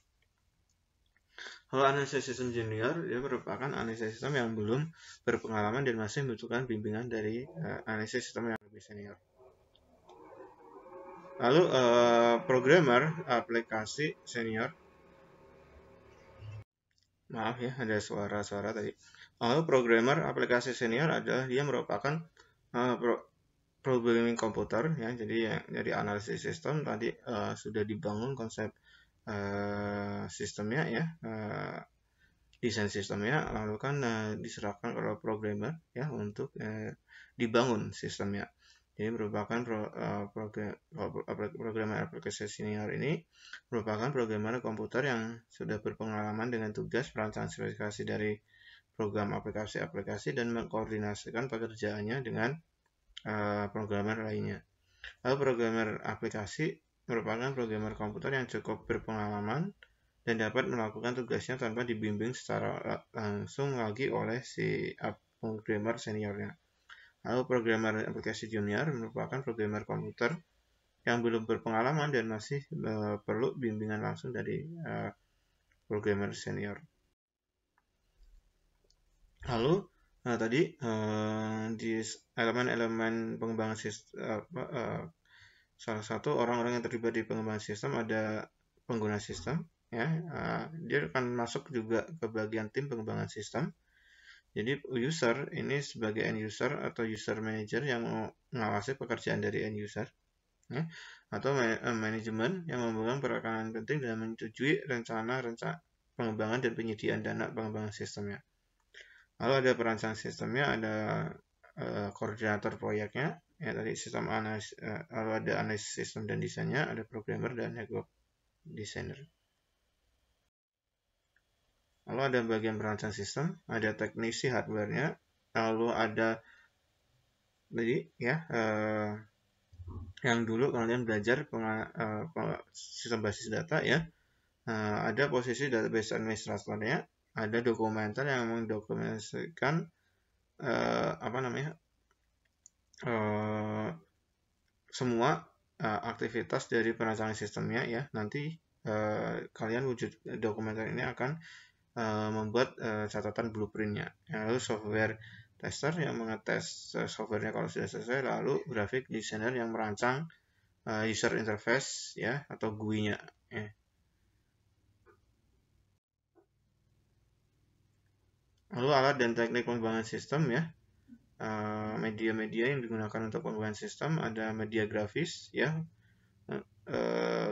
Kalau analisis sistem junior, dia merupakan analisis sistem yang belum berpengalaman dan masih membutuhkan bimbingan dari analisis sistem yang lebih senior. Lalu programmer aplikasi senior, maaf ya ada suara-suara tadi. Lalu programmer aplikasi senior adalah dia merupakan programming komputer, ya. Jadi analisis sistem tadi sudah dibangun konsep sistemnya, ya, desain sistemnya, lalu kan diserahkan kepada programmer, ya, untuk dibangun sistemnya. Jadi merupakan programmer aplikasi senior ini merupakan programmer komputer yang sudah berpengalaman dengan tugas perancangan spesifikasi dari program aplikasi-aplikasi dan mengkoordinasikan pekerjaannya dengan programmer lainnya. Lalu programmer aplikasi merupakan programmer komputer yang cukup berpengalaman dan dapat melakukan tugasnya tanpa dibimbing secara langsung lagi oleh si programmer seniornya. Lalu programmer aplikasi junior merupakan programmer komputer yang belum berpengalaman dan masih perlu bimbingan langsung dari programmer senior. Lalu tadi di elemen-elemen pengembangan sistem, salah satu orang-orang yang terlibat di pengembangan sistem ada pengguna sistem, ya. Dia akan masuk juga ke bagian tim pengembangan sistem. Jadi user ini sebagai end user atau user manager yang mengawasi pekerjaan dari end user, ya. Atau manajemen yang memegang peranan penting dalam menyetujui rencana pengembangan dan penyediaan dana pengembangan sistemnya. Lalu ada perancang sistemnya, ada koordinator proyeknya, ya, tadi sistem analis, lalu ada analisis sistem dan desainnya, ada programmer dan network designer. Lalu ada bagian perancang sistem, ada teknisi hardware-nya, lalu ada tadi, ya, yang dulu kalian belajar sistem basis data, ya. Ada posisi database administratornya, ada dokumenter yang mendokumentasikan semua aktivitas dari perancangan sistemnya, ya. Nanti kalian wujud dokumenter ini akan membuat catatan blueprintnya. Lalu software tester yang mengetes softwarenya kalau sudah selesai, lalu graphic designer yang merancang user interface, ya, atau GUI-nya, ya. Lalu alat dan teknik pengembangan sistem, ya. Media-media yang digunakan untuk pengembangan sistem ada media grafis, ya,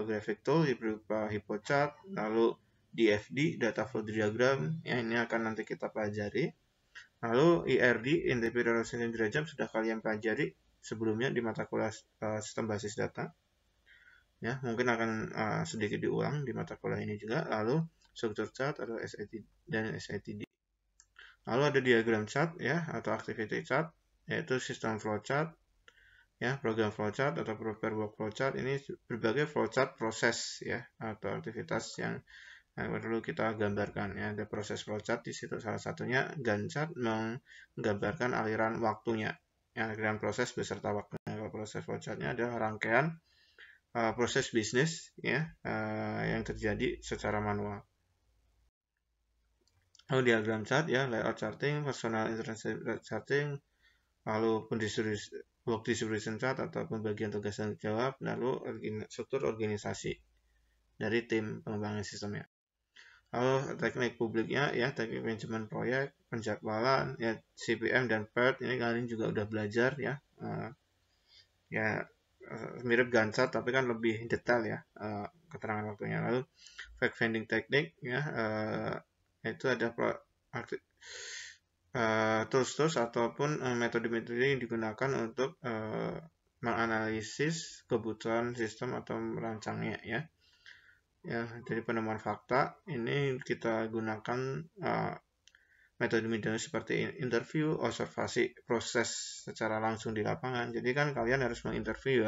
graphic tool berupa HippoChart, lalu DFD, data flow diagram, ya, ini akan nanti kita pelajari. Lalu IRD, Integrated Relationship Diagram, sudah kalian pelajari sebelumnya di mata kuliah sistem basis data, ya, mungkin akan sedikit diulang di mata kuliah ini juga. Lalu structure chart atau SIT dan SITD. Lalu ada diagram chart, ya, atau activity chart, yaitu sistem flowchart, ya, program flowchart atau prepare workflow chart. Ini berbagai flowchart proses, ya, atau aktivitas yang perlu kita gambarkan, ya. Ada proses flowchart di situ, salah satunya Gantt chart menggambarkan aliran waktunya, ya, aliran proses beserta waktunya. Kalau proses flowchartnya adalah rangkaian proses bisnis, ya, yang terjadi secara manual. Lalu diagram chart, ya, layout charting, personal interest charting, lalu work distribution chart atau pembagian tugas dan jawab, lalu struktur organisasi dari tim pengembangan sistemnya. Lalu teknik publiknya, ya, teknik manajemen proyek, penjadwalan, ya, CPM dan PERT, ini kalian juga udah belajar, ya. Ya, mirip Gantt chart tapi kan lebih detail, ya, keterangan waktunya. Lalu fact finding teknik, ya, itu ada tools ataupun metode-metode yang digunakan untuk menganalisis kebutuhan sistem atau merancangnya ya. Dari penemuan fakta ini kita gunakan metode-metode seperti interview, observasi, proses secara langsung di lapangan. Jadi kan kalian harus menginterview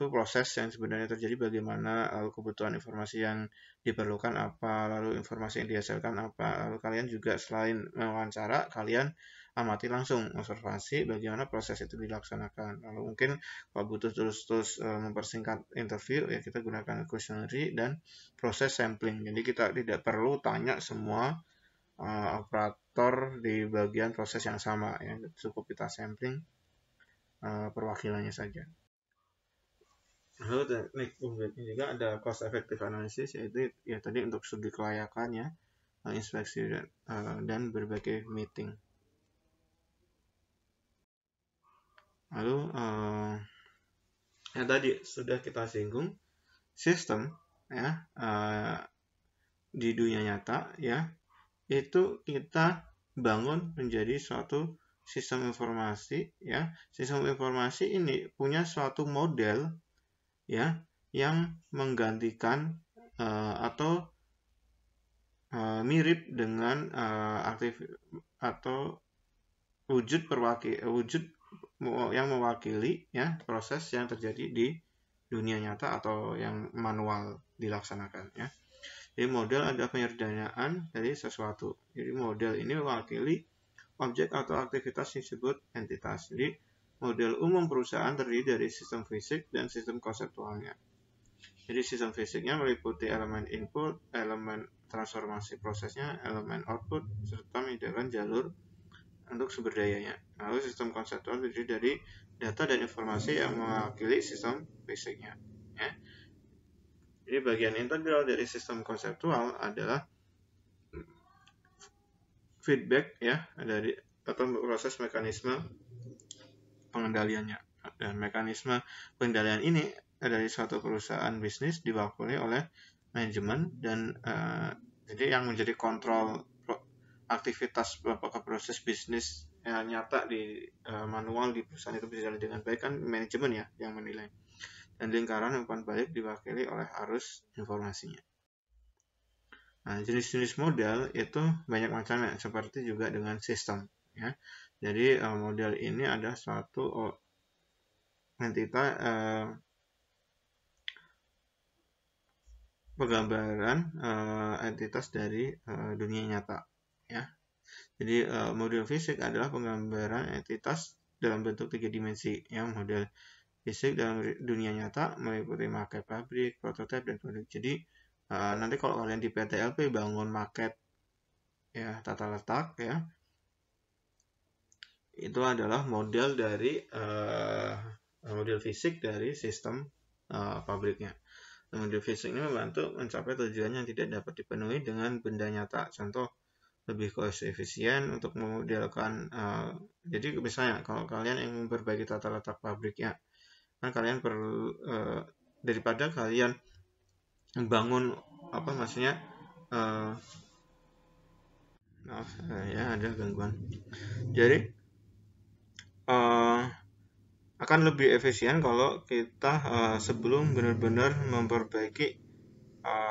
proses yang sebenarnya terjadi, bagaimana, kebutuhan informasi yang diperlukan apa, lalu informasi yang dihasilkan apa. Lalu kalian juga selain mewawancara, kalian amati langsung, observasi bagaimana proses itu dilaksanakan. Lalu mungkin kalau butuh terus mempersingkat interview, ya kita gunakan questionnaire dan proses sampling. Jadi kita tidak perlu tanya semua operator di bagian proses yang sama, ya cukup kita sampling perwakilannya saja. Lalu teknik pembuatnya juga ada cost effective analysis, yaitu ya tadi untuk studi kelayakannya, inspeksi dan berbagai meeting. Lalu yang tadi sudah kita singgung, sistem ya di dunia nyata ya itu kita bangun menjadi suatu sistem informasi ya. Sistem informasi ini punya suatu model ya yang menggantikan atau mirip dengan atau wujud yang mewakili ya proses yang terjadi di dunia nyata atau yang manual dilaksanakan ya. Jadi model adalah penyederhanaan dari sesuatu. Jadi model ini mewakili objek atau aktivitas yang disebut entitas. Jadi model umum perusahaan terdiri dari sistem fisik dan sistem konseptualnya. Jadi sistem fisiknya meliputi elemen input, elemen transformasi prosesnya, elemen output, serta menyediakan jalur untuk sumber dayanya. Lalu sistem konseptual terdiri dari data dan informasi yang mewakili sistem fisiknya. Ya. Jadi bagian integral dari sistem konseptual adalah feedback ya dari atau proses mekanisme pengendaliannya. Dan mekanisme pengendalian ini dari suatu perusahaan bisnis diwakili oleh manajemen dan jadi yang menjadi kontrol aktivitas apakah proses bisnis nyata di manual di perusahaan itu berjalan dengan baik kan manajemen ya yang menilai. Dan lingkaran umpan balik diwakili oleh arus informasinya. Nah, jenis-jenis model itu banyak macamnya, seperti juga dengan sistem. Ya. Jadi model ini ada suatu entitas penggambaran entitas dari dunia nyata. Ya. Jadi model fisik adalah penggambaran entitas dalam bentuk 3 dimensi. Ya. Model fisik dalam dunia nyata meliputi maket pabrik, prototipe, dan produk. Jadi nanti kalau kalian di PTLP bangun maket ya tata letak ya, itu adalah model dari model fisik dari sistem pabriknya. Model fisik ini membantu mencapai tujuan yang tidak dapat dipenuhi dengan benda nyata. Contoh lebih cost efisien untuk memodelkan. Jadi misalnya kalau kalian ingin memperbaiki tata letak pabriknya, kan kalian perlu daripada kalian membangun ya ada gangguan. Jadi akan lebih efisien kalau kita sebelum benar-benar memperbaiki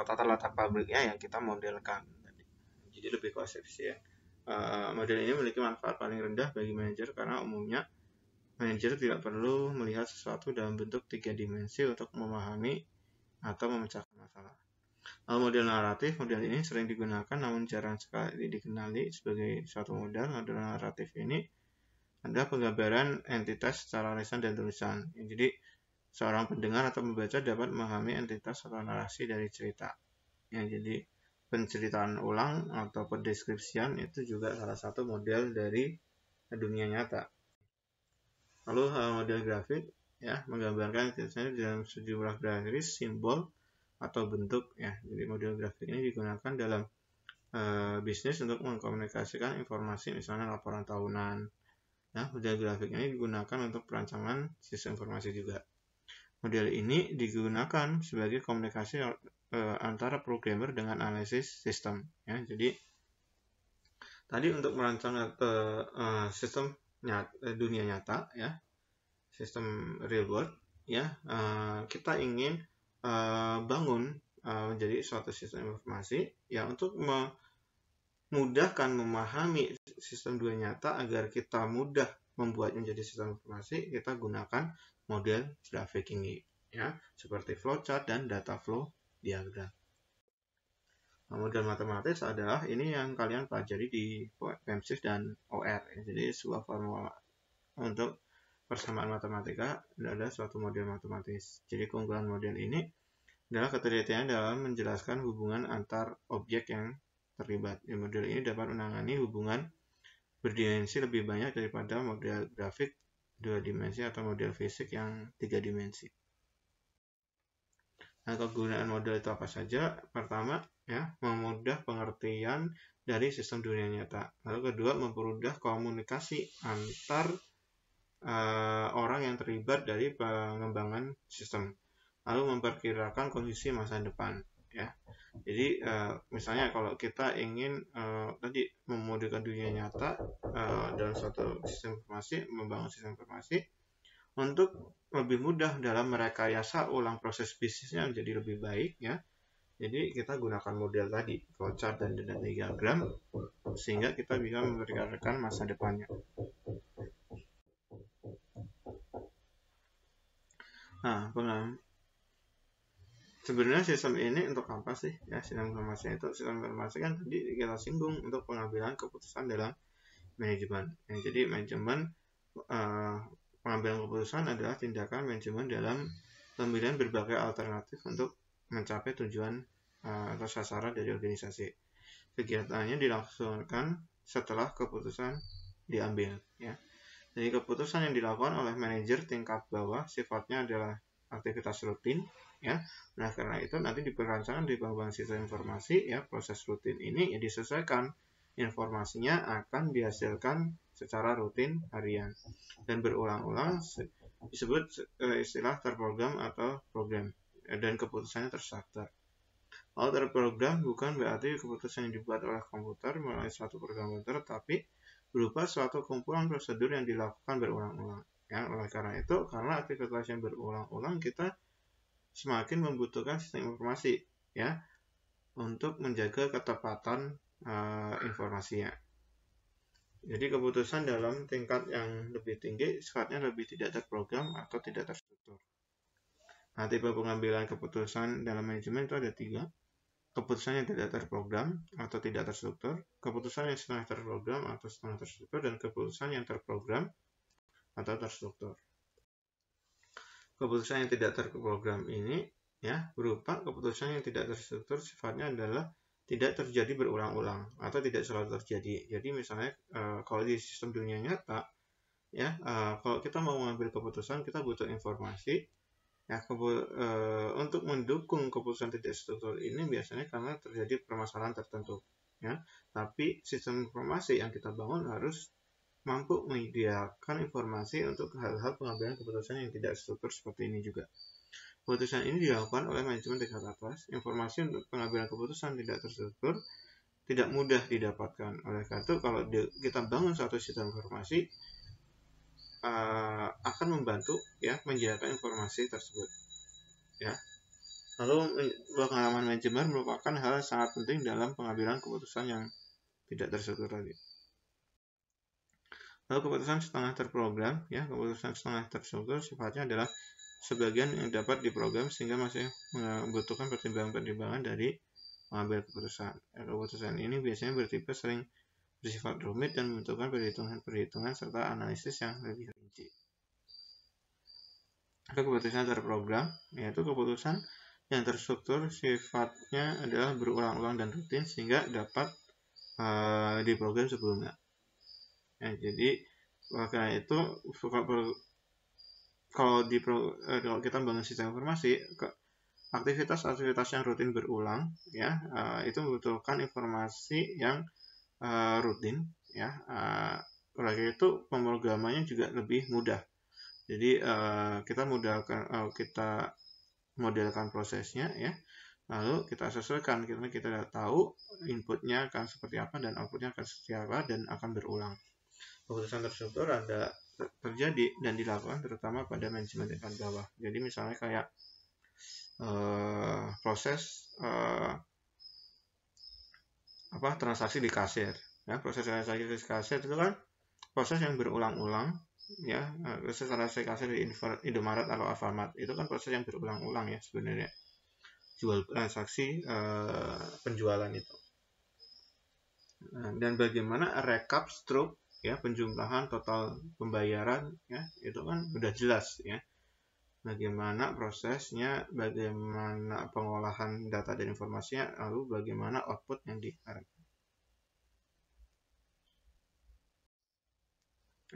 tata letak pabriknya yang kita modelkan. Jadi lebih cost efisien. Model ini memiliki manfaat paling rendah bagi manajer karena umumnya manajer tidak perlu melihat sesuatu dalam bentuk 3 dimensi untuk memahami atau memecahkan masalah. Model naratif, model ini sering digunakan namun jarang sekali dikenali sebagai suatu model. Model naratif ini adalah penggambaran entitas secara lisan dan tulisan. Jadi seorang pendengar atau membaca dapat memahami entitas atau narasi dari cerita. Jadi penceritaan ulang atau pendeskripsian itu juga salah satu model dari dunia nyata. Lalu model grafik ya menggambarkan entitasnya dalam sejumlah garis, simbol atau bentuk ya. Jadi model grafik ini digunakan dalam bisnis untuk mengkomunikasikan informasi, misalnya laporan tahunan. Nah, model grafik ini digunakan untuk perancangan sistem informasi juga. Model ini digunakan sebagai komunikasi antara programmer dengan analisis sistem. Ya, jadi tadi untuk merancang sistem dunia nyata ya, sistem real world, ya, kita ingin bangun menjadi suatu sistem informasi ya untuk memudahkan memahami sistem dunia nyata agar kita mudah membuat menjadi sistem informasi. Kita gunakan model grafik ini, ya, seperti flowchart dan data flow diagram. Nah, model matematis adalah ini yang kalian pelajari di PEMSIS dan OR, ya. Jadi sebuah formula untuk persamaan matematika adalah suatu model matematis. Jadi keunggulan model ini adalah ketelitian dalam menjelaskan hubungan antar objek yang terlibat. Model ini dapat menangani hubungan berdimensi lebih banyak daripada model grafik 2 dimensi atau model fisik yang 3 dimensi. Nah, kegunaan model itu apa saja? Pertama, ya, mempermudah pengertian dari sistem dunia nyata. Lalu kedua, mempermudah komunikasi antar orang yang terlibat dari pengembangan sistem. Lalu memperkirakan kondisi masa depan, ya. Jadi misalnya kalau kita ingin tadi memodelkan dunia nyata dalam suatu sistem informasi, membangun sistem informasi untuk lebih mudah dalam merekayasa ulang proses bisnisnya menjadi lebih baik, ya. Jadi kita gunakan model tadi, flowchart dan data diagram, sehingga kita bisa memperkirakan masa depannya. Nah, sebenarnya sistem ini untuk apa sih? Ya, sistem informasi itu, sistem informasi kan tadi kita singgung untuk pengambilan keputusan dalam manajemen. Ya, jadi manajemen pengambilan keputusan adalah tindakan manajemen dalam pemilihan berbagai alternatif untuk mencapai tujuan atau sasaran dari organisasi. Kegiatannya dilangsungkan setelah keputusan diambil, ya. Jadi keputusan yang dilakukan oleh manajer tingkat bawah sifatnya adalah aktivitas rutin, ya. Nah, karena itu nanti diperkenalkan di pengembangan sistem informasi, ya, proses rutin ini ya disesuaikan informasinya akan dihasilkan secara rutin harian dan berulang-ulang, disebut istilah terprogram atau program, dan keputusannya terstruktur. Kalau terprogram bukan berarti keputusan yang dibuat oleh komputer melalui suatu program komputer, tapi berupa suatu kumpulan prosedur yang dilakukan berulang-ulang. Ya, oleh karena itu, karena aktivitas yang berulang-ulang, kita semakin membutuhkan sistem informasi, ya, untuk menjaga ketepatan informasinya. Jadi keputusan dalam tingkat yang lebih tinggi sifatnya lebih tidak terprogram atau tidak terstruktur. Nah, tipe pengambilan keputusan dalam manajemen itu ada 3. Keputusan yang tidak terprogram atau tidak terstruktur, keputusan yang setengah terprogram atau setengah terstruktur, dan keputusan yang terprogram atau terstruktur. Keputusan yang tidak terprogram ini, ya, berupa keputusan yang tidak terstruktur, sifatnya adalah tidak terjadi berulang-ulang atau tidak selalu terjadi. Jadi misalnya kalau di sistem dunia nyata, ya, kalau kita mau mengambil keputusan, kita butuh informasi. Ya, untuk mendukung keputusan tidak struktur ini biasanya karena terjadi permasalahan tertentu, ya. Tapi sistem informasi yang kita bangun harus mampu menyediakan informasi untuk hal-hal pengambilan keputusan yang tidak struktur seperti ini juga. Keputusan ini dilakukan oleh manajemen tingkat atas. Informasi untuk pengambilan keputusan tidak terstruktur tidak mudah didapatkan. Oleh karena itu, kalau kita bangun suatu sistem informasi, akan membantu, ya, menyediakan informasi tersebut, ya. Lalu pengalaman manajemen merupakan hal yang sangat penting dalam pengambilan keputusan yang tidak terstruktur tadi. Lalu keputusan setengah terprogram, ya, keputusan setengah terstruktur sifatnya adalah sebagian yang dapat diprogram sehingga masih membutuhkan pertimbangan-pertimbangan dari mengambil keputusan. Keputusan ini biasanya bertipe sering bersifat rumit dan membutuhkan perhitungan-perhitungan serta analisis yang lebih rinci. Keputusan terprogram, yaitu keputusan yang terstruktur sifatnya adalah berulang-ulang dan rutin sehingga dapat diprogram sebelumnya. Ya, jadi karena itu kalau kita bangun sistem informasi, aktivitas-aktivitas yang rutin berulang, ya, itu membutuhkan informasi yang rutin, ya. Oleh itu pemrogramannya juga lebih mudah. Jadi kita modelkan prosesnya, ya, lalu kita sesuaikan karena kita sudah tahu inputnya akan seperti apa dan outputnya akan seperti apa dan akan berulang. Keputusan terstruktur ada terjadi dan dilakukan terutama pada manajemen tingkat bawah. Jadi misalnya kayak proses transaksi di kasir. Ya, proses transaksi di kasir itu kan proses yang berulang-ulang, ya. Proses transaksi kasir di Indomaret atau Alfamart itu kan proses yang berulang-ulang ya sebenarnya. Jual transaksi penjualan itu. Dan bagaimana rekap struk ya penjumlahan total pembayaran ya itu kan udah jelas ya. Bagaimana prosesnya, bagaimana pengolahan data dan informasinya, lalu bagaimana output yang diharapkan.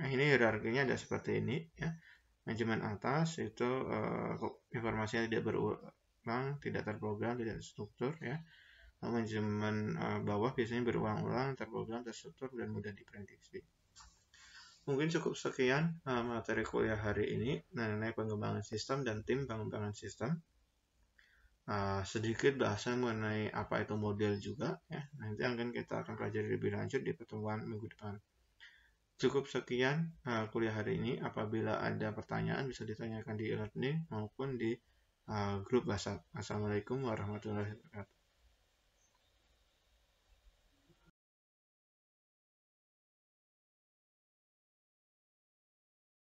Nah, ini hierarkinya ada seperti ini ya. Manajemen atas itu informasinya tidak berulang, tidak terprogram, tidak terstruktur ya. Manajemen bawah biasanya berulang-ulang, terprogram, terstruktur, dan mudah diprediksi. Mungkin cukup sekian materi kuliah hari ini mengenai pengembangan sistem dan tim pengembangan sistem. Sedikit bahasan mengenai apa itu model juga ya. Nanti kita akan pelajari lebih lanjut di pertemuan minggu depan. Cukup sekian kuliah hari ini. Apabila ada pertanyaan bisa ditanyakan di e-learning maupun di grup WhatsApp. Assalamualaikum warahmatullahi wabarakatuh.